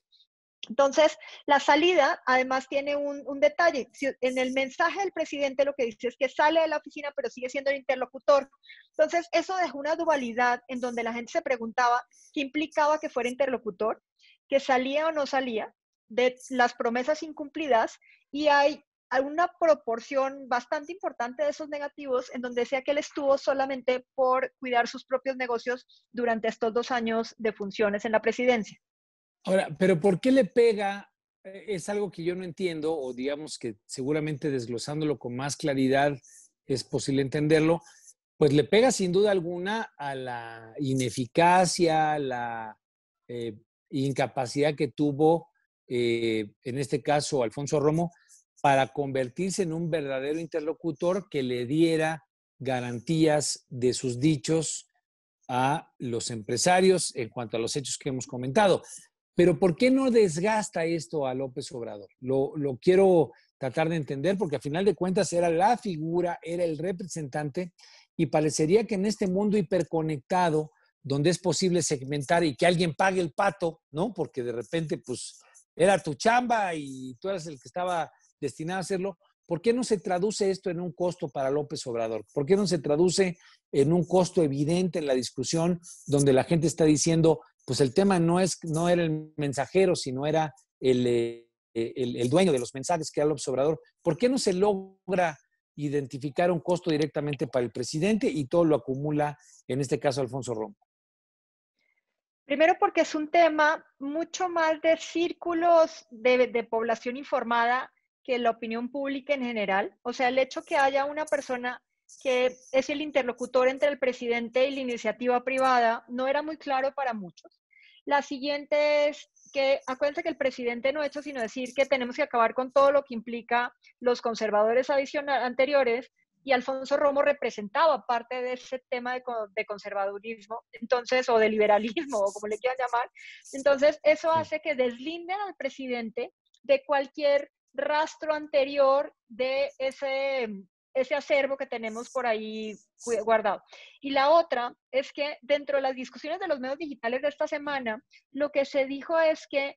Entonces, la salida además tiene un detalle. En el mensaje del presidente lo que dice es que sale de la oficina, pero sigue siendo el interlocutor. Entonces, eso dejó una dualidad en donde la gente se preguntaba qué implicaba que fuera interlocutor, que salía o no salía. de las promesas incumplidas y hay una proporción bastante importante de esos negativos en donde decía que él estuvo solamente por cuidar sus propios negocios durante estos 2 años de funciones en la presidencia. Ahora, pero ¿por qué le pega? Es algo que yo no entiendo, o digamos que seguramente desglosándolo con más claridad es posible entenderlo, pues le pega sin duda alguna a la ineficacia, a la eh, incapacidad que tuvo, en este caso, Alfonso Romo, para convertirse en un verdadero interlocutor que le diera garantías de sus dichos a los empresarios en cuanto a los hechos que hemos comentado. Pero ¿por qué no desgasta esto a López Obrador? Lo quiero tratar de entender porque a final de cuentas era la figura, era el representante y parecería que en este mundo hiperconectado, donde es posible segmentar y que alguien pague el pato, ¿no? Porque de repente, pues, era tu chamba y tú eras el que estaba destinado a hacerlo. ¿Por qué no se traduce esto en un costo para López Obrador? ¿Por qué no se traduce en un costo evidente en la discusión donde la gente está diciendo, pues el tema no era el mensajero, sino era el dueño de los mensajes, que era López Obrador? ¿Por qué no se logra identificar un costo directamente para el presidente y todo lo acumula, en este caso, Alfonso Romo? Primero porque es un tema mucho más de círculos de población informada que la opinión pública en general. O sea, el hecho que haya una persona que es el interlocutor entre el presidente y la iniciativa privada no era muy claro para muchos. La siguiente es que acuérdense que el presidente no ha hecho sino decir que tenemos que acabar con todo lo que implica los conservadores anteriores, y Alfonso Romo representaba parte de ese tema de conservadurismo, entonces, o de liberalismo, o como le quieran llamar. Entonces, eso hace que deslinden al presidente de cualquier rastro anterior de ese acervo que tenemos por ahí guardado. Y la otra es que dentro de las discusiones de los medios digitales de esta semana, lo que se dijo es que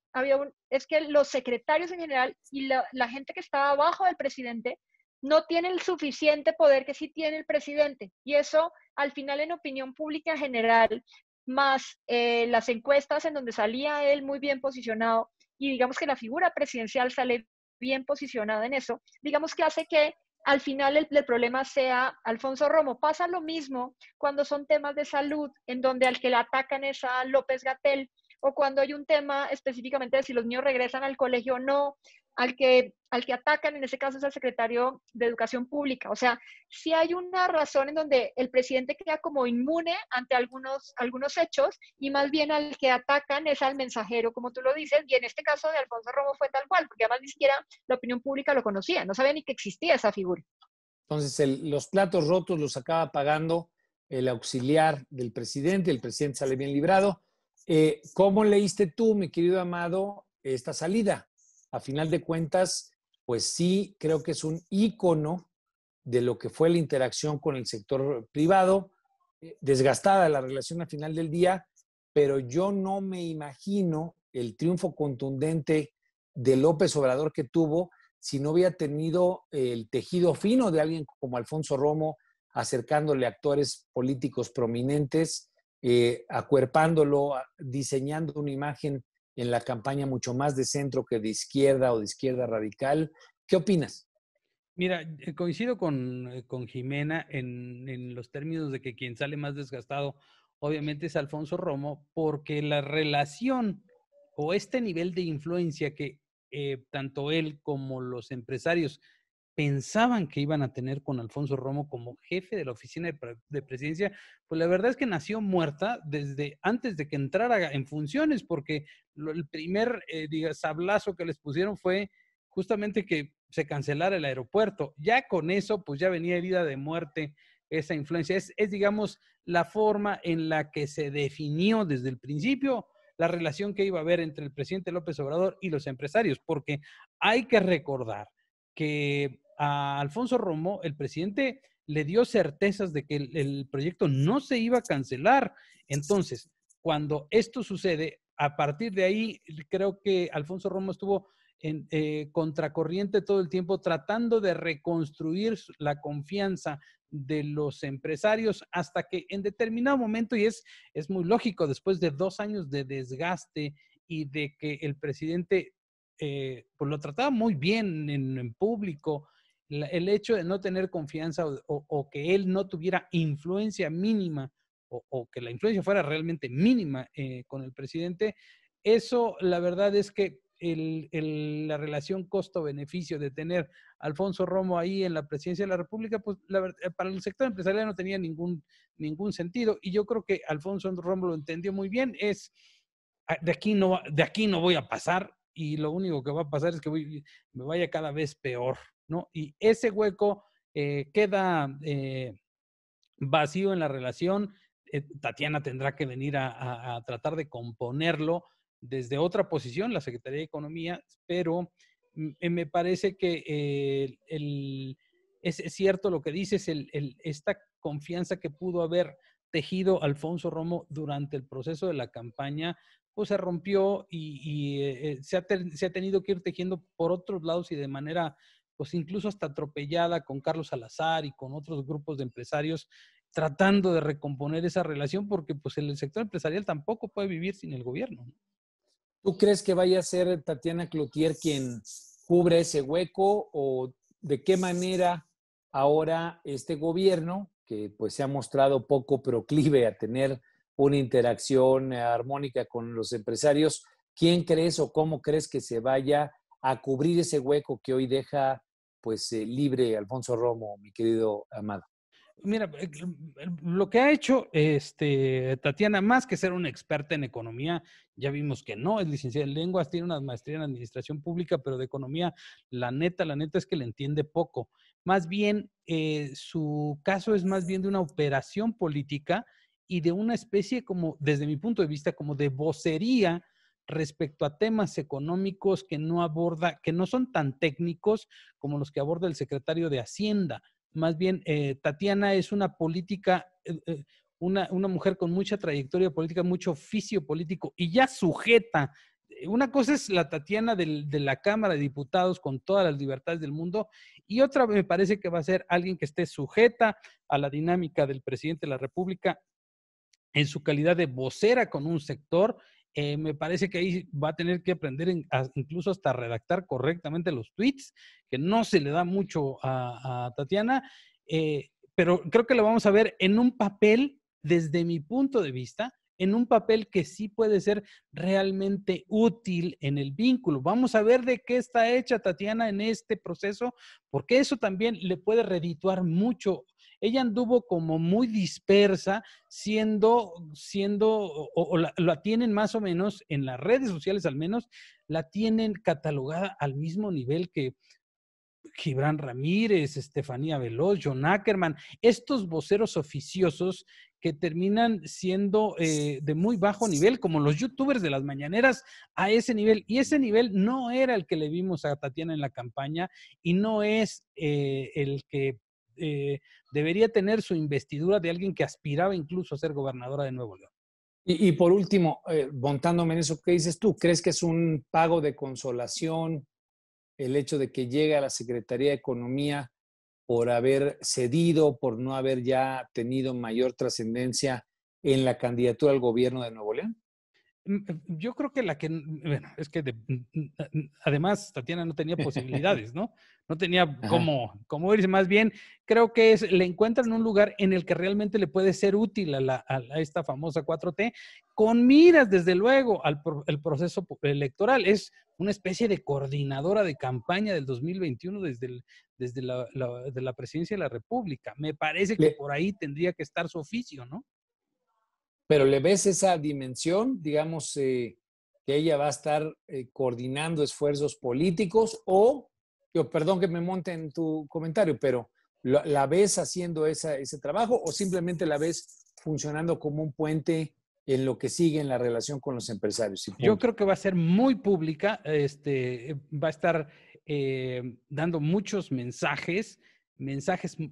es que los secretarios en general y la gente que estaba abajo del presidente no tiene el suficiente poder que sí tiene el presidente. Y eso, al final, en opinión pública general, más las encuestas en donde salía él muy bien posicionado, y digamos que la figura presidencial sale bien posicionada en eso, digamos que hace que al final el problema sea Alfonso Romo. Pasa lo mismo cuando son temas de salud, en donde al que le atacan es a López-Gatell, o cuando hay un tema específicamente de si los niños regresan al colegio o no, al que atacan, en ese caso es al secretario de Educación Pública. O sea, sí hay una razón en donde el presidente queda como inmune ante algunos hechos, y más bien al que atacan es al mensajero, como tú lo dices, y en este caso de Alfonso Romo fue tal cual, porque además ni siquiera la opinión pública lo conocía, no sabía ni que existía esa figura. Entonces, los platos rotos los acaba pagando el auxiliar del presidente, el presidente sale bien librado. ¿Cómo leíste tú, mi querido Amado, esta salida? A final de cuentas, pues sí, creo que es un ícono de lo que fue la interacción con el sector privado, desgastada la relación al final del día, pero yo no me imagino el triunfo contundente de López Obrador que tuvo si no hubiera tenido el tejido fino de alguien como Alfonso Romo, acercándole a actores políticos prominentes, acuerpándolo, diseñando una imagen en la campaña mucho más de centro que de izquierda o de izquierda radical. ¿Qué opinas? Mira, coincido con Jimena en los términos de que quien sale más desgastado obviamente es Alfonso Romo, porque la relación o este nivel de influencia que tanto él como los empresarios pensaban que iban a tener con Alfonso Romo como jefe de la oficina de presidencia, pues la verdad es que nació muerta desde antes de que entrara en funciones, porque el primer sablazo que les pusieron fue justamente que se cancelara el aeropuerto. Ya con eso, pues ya venía herida de muerte esa influencia. Digamos, la forma en la que se definió desde el principio la relación que iba a haber entre el presidente López Obrador y los empresarios, porque hay que recordar que a Alfonso Romo, el presidente le dio certezas de que el proyecto no se iba a cancelar. Entonces, cuando esto sucede, a partir de ahí, creo que Alfonso Romo estuvo en contracorriente todo el tiempo, tratando de reconstruir la confianza de los empresarios hasta que en determinado momento, y es muy lógico, después de 2 años de desgaste y de que el presidente pues lo trataba muy bien en público. El hecho de no tener confianza o que él no tuviera influencia mínima o que la influencia fuera realmente mínima con el presidente, eso la verdad es que la relación costo-beneficio de tener a Alfonso Romo ahí en la presidencia de la República, pues para el sector empresarial no tenía ningún sentido. Y yo creo que Alfonso Romo lo entendió muy bien. De aquí no voy a pasar y lo único que va a pasar es que me vaya cada vez peor, ¿no? Y ese hueco queda vacío en la relación. Tatiana tendrá que venir a tratar de componerlo desde otra posición, la Secretaría de Economía, pero me parece que es cierto lo que dices, esta confianza que pudo haber tejido Alfonso Romo durante el proceso de la campaña, pues se rompió y se ha tenido que ir tejiendo por otros lados y de manera, pues incluso hasta atropellada con Carlos Salazar y con otros grupos de empresarios, tratando de recomponer esa relación, porque pues el sector empresarial tampoco puede vivir sin el gobierno. ¿Tú crees que vaya a ser Tatiana Cloutier quien cubre ese hueco o de qué manera ahora este gobierno, que pues se ha mostrado poco proclive a tener una interacción armónica con los empresarios, quién crees o cómo crees que se vaya a cubrir ese hueco que hoy deja pues libre Alfonso Romo, mi querido Amado? Mira, lo que ha hecho Tatiana, más que ser una experta en economía, ya vimos que no, es licenciada en lenguas, tiene una maestría en administración pública, pero de economía, la neta es que le entiende poco. Más bien, su caso es más bien de una operación política y de una especie como, desde mi punto de vista, como de vocería respecto a temas económicos que no son tan técnicos como los que aborda el secretario de Hacienda. Más bien, Tatiana es una política, una mujer con mucha trayectoria política, mucho oficio político y ya sujeta. Una cosa es la Tatiana de la Cámara de Diputados con todas las libertades del mundo y otra me parece que va a ser alguien que esté sujeta a la dinámica del presidente de la República en su calidad de vocera con un sector. Me parece que ahí va a tener que aprender incluso hasta redactar correctamente los tweets, que no se le da mucho a Tatiana, pero creo que lo vamos a ver en un papel, desde mi punto de vista, en un papel que sí puede ser realmente útil en el vínculo. Vamos a ver de qué está hecha Tatiana en este proceso, porque eso también le puede redituar mucho. Ella anduvo como muy dispersa, la tienen más o menos en las redes sociales, al menos la tienen catalogada al mismo nivel que Gibran Ramírez, Estefanía Veloz, John Ackerman, estos voceros oficiosos que terminan siendo de muy bajo nivel, como los youtubers de las mañaneras a ese nivel. Y ese nivel no era el que le vimos a Tatiana en la campaña y no es el que debería tener su investidura de alguien que aspiraba incluso a ser gobernadora de Nuevo León. Y por último, montándome en eso que dices tú, ¿crees que es un pago de consolación el hecho de que llegue a la Secretaría de Economía por haber cedido, por no haber ya tenido mayor trascendencia en la candidatura al gobierno de Nuevo León? Yo creo que bueno, es que además Tatiana no tenía posibilidades, ¿no? No tenía cómo irse. Más bien, creo que le encuentran un lugar en el que realmente le puede ser útil a esta famosa 4T, con miras, desde luego, al proceso electoral. Es una especie de coordinadora de campaña del 2021 desde la presidencia de la República. Me parece que por ahí tendría que estar su oficio, ¿no? Pero ¿le ves esa dimensión, digamos, que ella va a estar coordinando esfuerzos políticos o, perdón que me monte en tu comentario, pero ¿la ves haciendo ese trabajo o simplemente la ves funcionando como un puente en lo que sigue en la relación con los empresarios? Yo creo que va a ser muy pública, va a estar dando muchos mensajes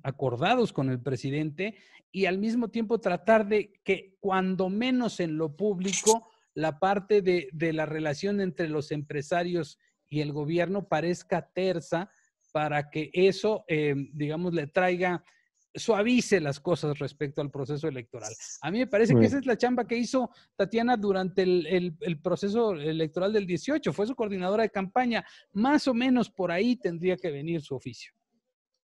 acordados con el presidente y al mismo tiempo tratar de que cuando menos en lo público la parte de la relación entre los empresarios y el gobierno parezca tersa para que eso, digamos, le traiga suavice las cosas respecto al proceso electoral. A mí me parece que esa es la chamba que hizo Tatiana durante el proceso electoral del 18. Fue su coordinadora de campaña. Más o menos por ahí tendría que venir su oficio.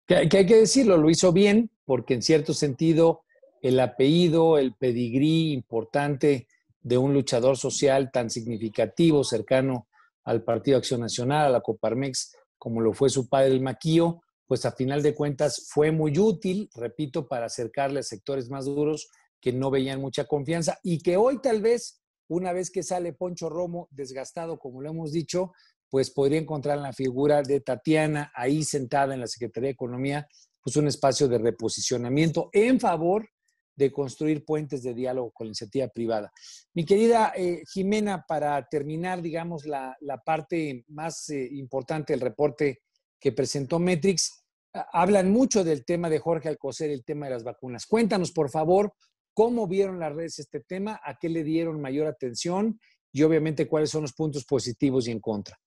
Que hay que decirlo, lo hizo bien, porque en cierto sentido el apellido, el pedigrí importante de un luchador social tan significativo, cercano al Partido Acción Nacional, a la Coparmex, como lo fue su padre el Maquío, pues a final de cuentas fue muy útil, repito, para acercarle a sectores más duros que no veían mucha confianza y que hoy tal vez, una vez que sale Poncho Romo desgastado, como lo hemos dicho, pues podría encontrar en la figura de Tatiana ahí sentada en la Secretaría de Economía, pues un espacio de reposicionamiento en favor de construir puentes de diálogo con la iniciativa privada. Mi querida Jimena, para terminar, digamos, la parte más importante del reporte que presentó Metrix, hablan mucho del tema de Jorge Alcocer, el tema de las vacunas. Cuéntanos, por favor, cómo vieron las redes este tema, a qué le dieron mayor atención y obviamente cuáles son los puntos positivos y en contra.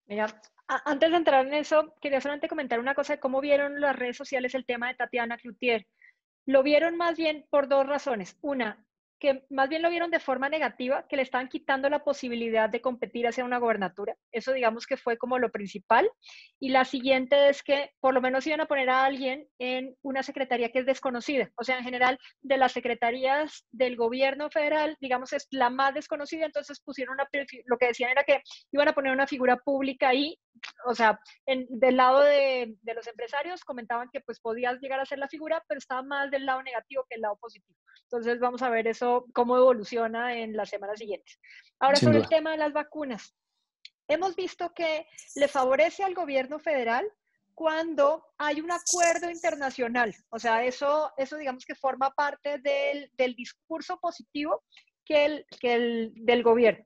Mira, antes de entrar en eso, quería solamente comentar una cosa de cómo vieron las redes sociales el tema de Tatiana Cloutier. Lo vieron más bien por dos razones. Una, que más bien lo vieron de forma negativa, que le estaban quitando la posibilidad de competir hacia una gobernatura. Eso digamos que fue como lo principal. Y la siguiente es que por lo menos iban a poner a alguien en una secretaría que es desconocida. O sea, en general, de las secretarías del gobierno federal, digamos, es la más desconocida. Entonces pusieron lo que decían era que iban a poner una figura pública ahí. O sea, del lado de los empresarios comentaban que pues podías llegar a ser la figura, pero estaba más del lado negativo que el lado positivo. Entonces vamos a ver eso, cómo evoluciona en las semanas siguientes. Ahora, Sin sobre duda. el tema de las vacunas. Hemos visto que le favorece al gobierno federal cuando hay un acuerdo internacional. O sea, eso digamos que forma parte del discurso positivo del gobierno.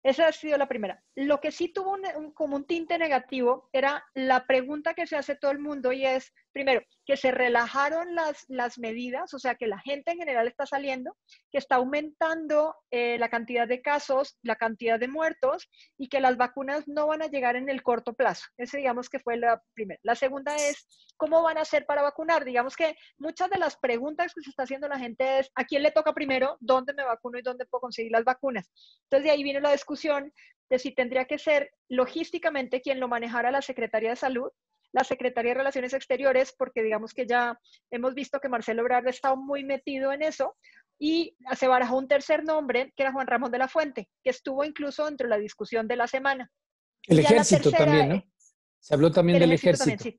Esa ha sido la primera. Lo que sí tuvo como un tinte negativo era la pregunta que se hace todo el mundo y es, primero, que se relajaron las medidas, o sea, que la gente en general está saliendo, que está aumentando la cantidad de casos, la cantidad de muertos y que las vacunas no van a llegar en el corto plazo. Ese digamos que fue la primera. La segunda es, ¿cómo van a hacer para vacunar? Digamos que muchas de las preguntas que se está haciendo la gente es, ¿a quién le toca primero? ¿Dónde me vacuno y dónde puedo conseguir las vacunas? Entonces de ahí viene la discusión de si tendría que ser logísticamente quien lo manejara la Secretaría de Salud, la Secretaría de Relaciones Exteriores, porque digamos que ya hemos visto que Marcelo Ebrard ha estado muy metido en eso, y se barajó un tercer nombre, que era Juan Ramón de la Fuente, que estuvo incluso dentro de la discusión de la semana. El Y ya la ejército tercera, también, ¿no? Se habló también del del ejército también,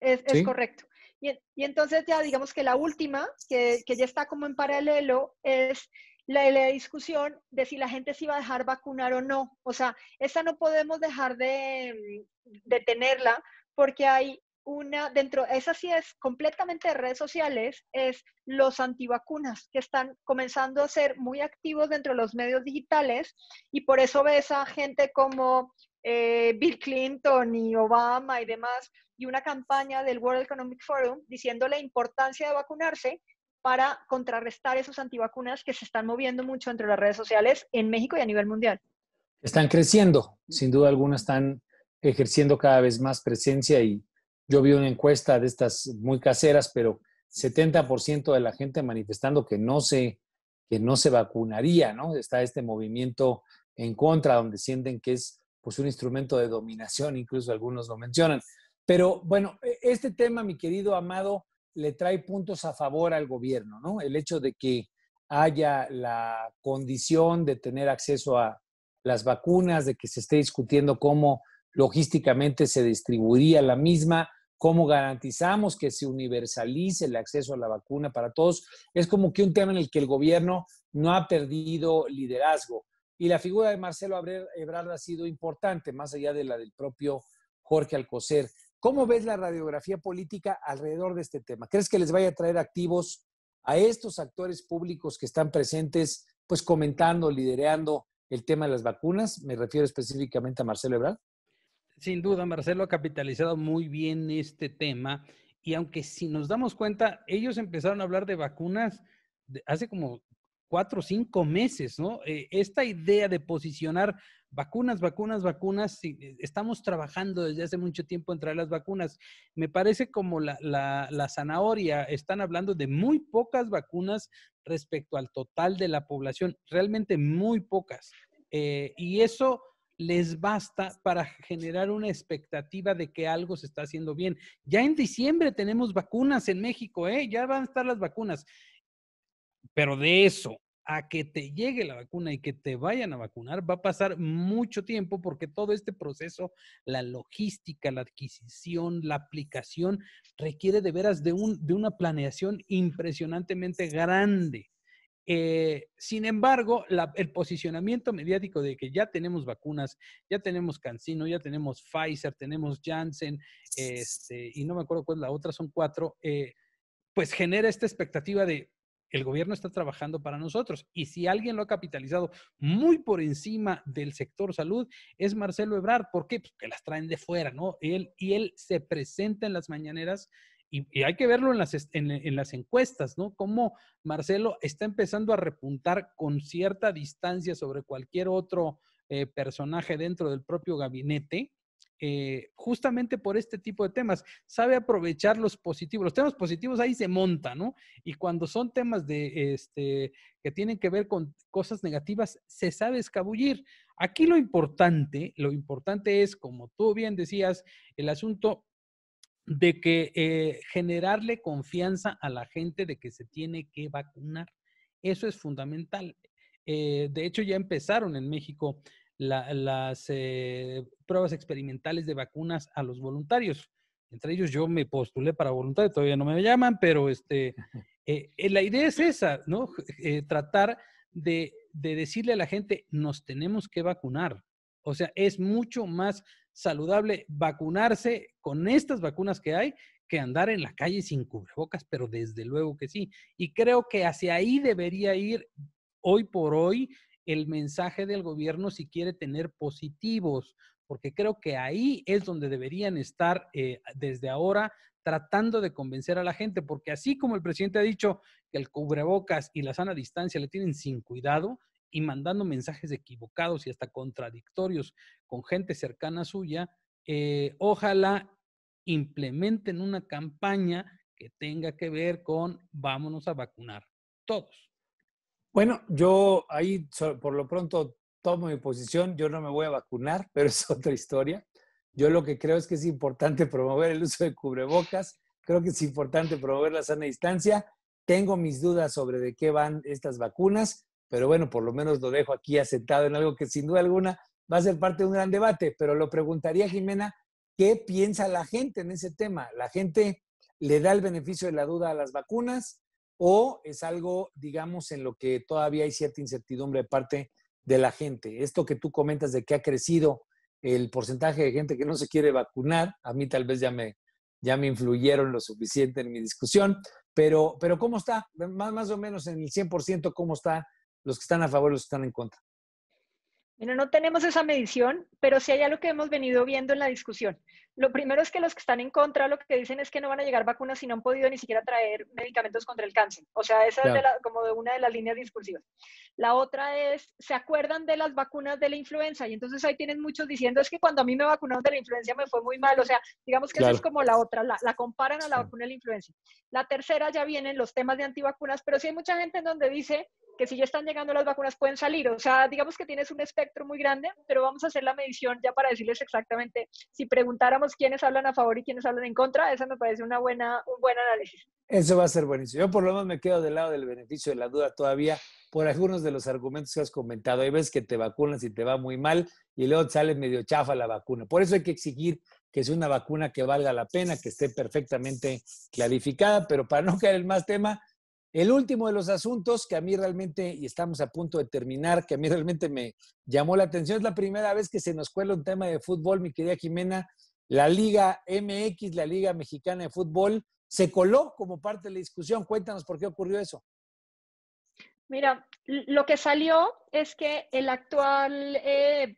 ejército. sí, es ¿Sí? correcto. Y entonces ya digamos que la última, que ya está como en paralelo, es la discusión de si la gente se iba a dejar vacunar o no. O sea, esa no podemos dejar de tenerla porque hay esa sí es completamente de redes sociales, es los antivacunas que están comenzando a ser muy activos dentro de los medios digitales y por eso ves a gente como Bill Clinton y Obama y demás, y una campaña del World Economic Forum diciendo la importancia de vacunarse para contrarrestar esos antivacunas que se están moviendo mucho entre las redes sociales en México y a nivel mundial. Están creciendo, sin duda alguna están ejerciendo cada vez más presencia y yo vi una encuesta de estas muy caseras, pero 70% de la gente manifestando que no se vacunaría, ¿no? Está este movimiento en contra, donde sienten que es pues un instrumento de dominación, incluso algunos lo mencionan. Pero bueno, este tema, mi querido Amado, le trae puntos a favor al gobierno, ¿no? El hecho de que haya la condición de tener acceso a las vacunas, de que se esté discutiendo cómo logísticamente se distribuiría la misma, cómo garantizamos que se universalice el acceso a la vacuna para todos. Es como que un tema en el que el gobierno no ha perdido liderazgo. Y la figura de Marcelo Ebrard ha sido importante, más allá de la del propio Jorge Alcocer. ¿Cómo ves la radiografía política alrededor de este tema? ¿Crees que les vaya a traer activos a estos actores públicos que están presentes, pues comentando, liderando el tema de las vacunas? Me refiero específicamente a Marcelo Ebrard. Sin duda, Marcelo ha capitalizado muy bien este tema y aunque si nos damos cuenta, ellos empezaron a hablar de vacunas hace como 4 o 5 meses, ¿no? Esta idea de posicionar vacunas, sí, estamos trabajando desde hace mucho tiempo en traer las vacunas. Me parece como la zanahoria, están hablando de muy pocas vacunas respecto al total de la población, realmente muy pocas. Y eso les basta para generar una expectativa de que algo se está haciendo bien. Ya en diciembre tenemos vacunas en México, ya van a estar las vacunas. Pero de eso a que te llegue la vacuna y que te vayan a vacunar, va a pasar mucho tiempo porque todo este proceso, la logística, la adquisición, la aplicación, requiere de veras de una planeación impresionantemente grande. Sin embargo, el posicionamiento mediático de que ya tenemos vacunas, ya tenemos CanSino, ya tenemos Pfizer, tenemos Janssen, y no me acuerdo cuál es la otra, son 4, pues genera esta expectativa de el gobierno está trabajando para nosotros. Y si alguien lo ha capitalizado muy por encima del sector salud, es Marcelo Ebrard. ¿Por qué? Pues que las traen de fuera, ¿no? Él se presenta en las mañaneras y hay que verlo en las encuestas, ¿no? Cómo Marcelo está empezando a repuntar con cierta distancia sobre cualquier otro personaje dentro del propio gabinete. Justamente por este tipo de temas, sabe aprovechar los positivos. Los temas positivos ahí se montan, ¿no? Y cuando son temas que tienen que ver con cosas negativas, se sabe escabullir. Aquí lo importante es, como tú bien decías, el asunto de que generarle confianza a la gente de que se tiene que vacunar. Eso es fundamental. De hecho, ya empezaron en México las pruebas experimentales de vacunas a los voluntarios. Entre ellos yo me postulé para voluntario, todavía no me llaman, pero la idea es esa, ¿no? Tratar de decirle a la gente, nos tenemos que vacunar. O sea, es mucho más saludable vacunarse con estas vacunas que hay que andar en la calle sin cubrebocas, pero desde luego que sí. Y creo que hacia ahí debería ir hoy por hoy el mensaje del gobierno si quiere tener positivos, porque creo que ahí es donde deberían estar desde ahora tratando de convencer a la gente, porque así como el presidente ha dicho que el cubrebocas y la sana distancia le tienen sin cuidado y mandando mensajes equivocados y hasta contradictorios con gente cercana suya, ojalá implementen una campaña que tenga que ver con vámonos a vacunar todos. Bueno, yo ahí por lo pronto tomo mi posición, yo no me voy a vacunar, pero es otra historia. Yo lo que creo es que es importante promover el uso de cubrebocas, creo que es importante promover la sana distancia. Tengo mis dudas sobre de qué van estas vacunas, pero bueno, por lo menos lo dejo aquí asentado en algo que sin duda alguna va a ser parte de un gran debate, pero lo preguntaría, Jimena, ¿qué piensa la gente en ese tema? ¿La gente le da el beneficio de la duda a las vacunas? ¿O es algo, digamos, en lo que todavía hay cierta incertidumbre de parte de la gente? Esto que tú comentas de que ha crecido el porcentaje de gente que no se quiere vacunar, a mí tal vez ya me influyeron lo suficiente en mi discusión, pero ¿cómo está? Más o menos en el 100%, ¿cómo está los que están a favor y los que están en contra? Bueno, no tenemos esa medición, pero sí hay algo que hemos venido viendo en la discusión. Lo primero es que los que están en contra lo que dicen es que no van a llegar vacunas si no han podido ni siquiera traer medicamentos contra el cáncer. O sea, esa es como de una de las líneas discursivas. La otra es, ¿se acuerdan de las vacunas de la influenza? Y entonces ahí tienen muchos diciendo, es que cuando a mí me vacunaron de la influenza me fue muy mal. O sea, digamos que esa es como la otra, la comparan a la vacuna de la influenza. La tercera ya vienen los temas de antivacunas, pero sí hay mucha gente en donde dice que si ya están llegando las vacunas pueden salir. O sea, digamos que tienes un espectro muy grande, pero vamos a hacer la medición ya para decirles exactamente, si preguntáramos quiénes hablan a favor y quiénes hablan en contra, esa me parece un buen análisis. Eso va a ser buenísimo. Yo por lo menos me quedo del lado del beneficio de la duda todavía por algunos de los argumentos que has comentado. Hay veces que te vacunas y te va muy mal y luego sale medio chafa la vacuna. Por eso hay que exigir que sea una vacuna que valga la pena, que esté perfectamente clarificada, pero para no caer en más tema, el último de los asuntos que a mí realmente, y estamos a punto de terminar, que a mí realmente me llamó la atención, es la primera vez que se nos cuela un tema de fútbol, mi querida Jimena. La Liga MX, la Liga Mexicana de Fútbol, se coló como parte de la discusión. Cuéntanos por qué ocurrió eso. Mira, lo que salió es que el actual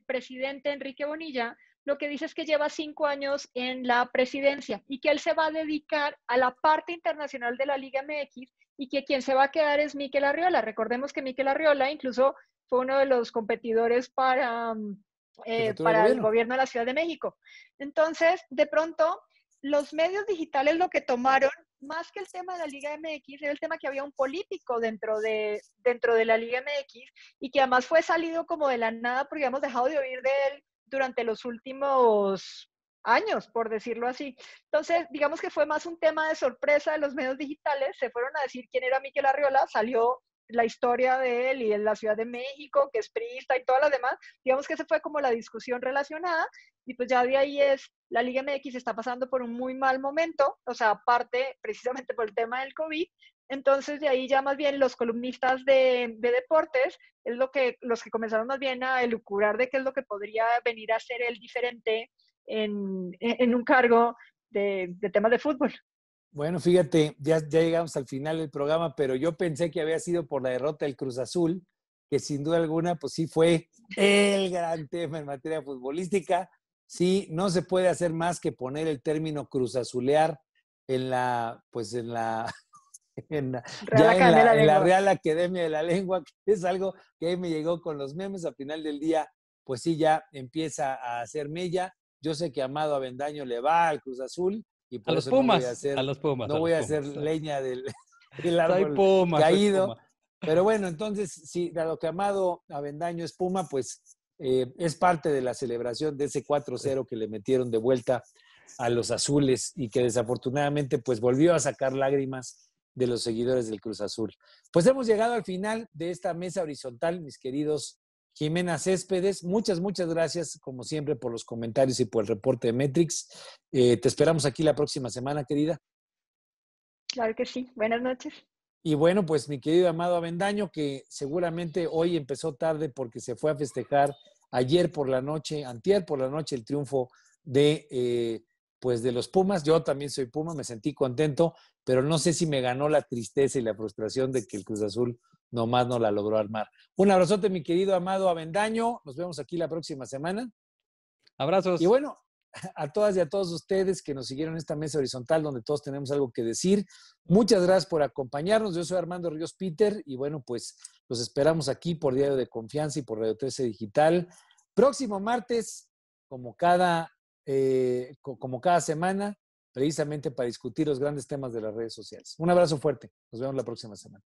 presidente Enrique Bonilla lo que dice es que lleva 5 años en la presidencia y que él se va a dedicar a la parte internacional de la Liga MX y que quien se va a quedar es Mikel Arriola. Recordemos que Mikel Arriola incluso fue uno de los competidores Jefatura de para el gobierno. gobierno de la Ciudad de México. Entonces, de pronto, los medios digitales lo que tomaron, más que el tema de la Liga MX, era el tema que había un político dentro de la Liga MX y que además fue salido como de la nada porque habíamos dejado de oír de él durante los últimos años, por decirlo así. Entonces, digamos que fue más un tema de sorpresa de los medios digitales, se fueron a decir quién era Mikel Arriola, salió la historia de él y en la Ciudad de México, que es priista y todas las demás, digamos que esa fue como la discusión relacionada, y pues ya de ahí la Liga MX está pasando por un muy mal momento, o sea, aparte precisamente por el tema del COVID, entonces de ahí ya más bien los columnistas de deportes es los que comenzaron más bien a elucubrar de qué es lo que podría venir a ser el diferente en un cargo de temas de fútbol. Bueno, fíjate, ya llegamos al final del programa, pero yo pensé que había sido por la derrota del Cruz Azul, que sin duda alguna, pues sí fue el gran tema en materia futbolística. Sí, no se puede hacer más que poner el término cruzazulear en la, pues Real Academia de la en la Lengua. Real Academia de la Lengua, que es algo que ahí me llegó con los memes. Al final del día, pues sí, ya empieza a hacer mella. Yo sé que Amado Avendaño le va al Cruz Azul y A por los eso no voy a Pumas, hacer, a los Pumas, no a voy los a hacer Pumas. leña del Soy árbol Puma, soy caído. Puma. Pero bueno, entonces, sí, dado que Amado Avendaño es Puma, pues es parte de la celebración de ese 4-0 que le metieron de vuelta a los azules y que desafortunadamente pues volvió a sacar lágrimas de los seguidores del Cruz Azul. Pues hemos llegado al final de esta mesa horizontal, mis queridos Jimena Céspedes. Muchas gracias, como siempre, por los comentarios y por el reporte de Metrix. Te esperamos aquí la próxima semana, querida. Claro que sí. Buenas noches. Y bueno, pues mi querido Amado Avendaño, que seguramente hoy empezó tarde porque se fue a festejar ayer por la noche, antier por la noche, el triunfo pues de los Pumas. Yo también soy Puma, me sentí contento, pero no sé si me ganó la tristeza y la frustración de que el Cruz Azul nomás no la logró armar. Un abrazote, mi querido Amado Avendaño. Nos vemos aquí la próxima semana. Y Abrazos. bueno, a todas y a todos ustedes que nos siguieron en esta mesa horizontal donde todos tenemos algo que decir. Muchas gracias por acompañarnos. Yo soy Armando Ríos Peter y bueno, pues los esperamos aquí por Diario de Confianza y por Radio 13 Digital. Próximo martes, como cada semana, precisamente para discutir los grandes temas de las redes sociales. Un abrazo fuerte. Nos vemos la próxima semana.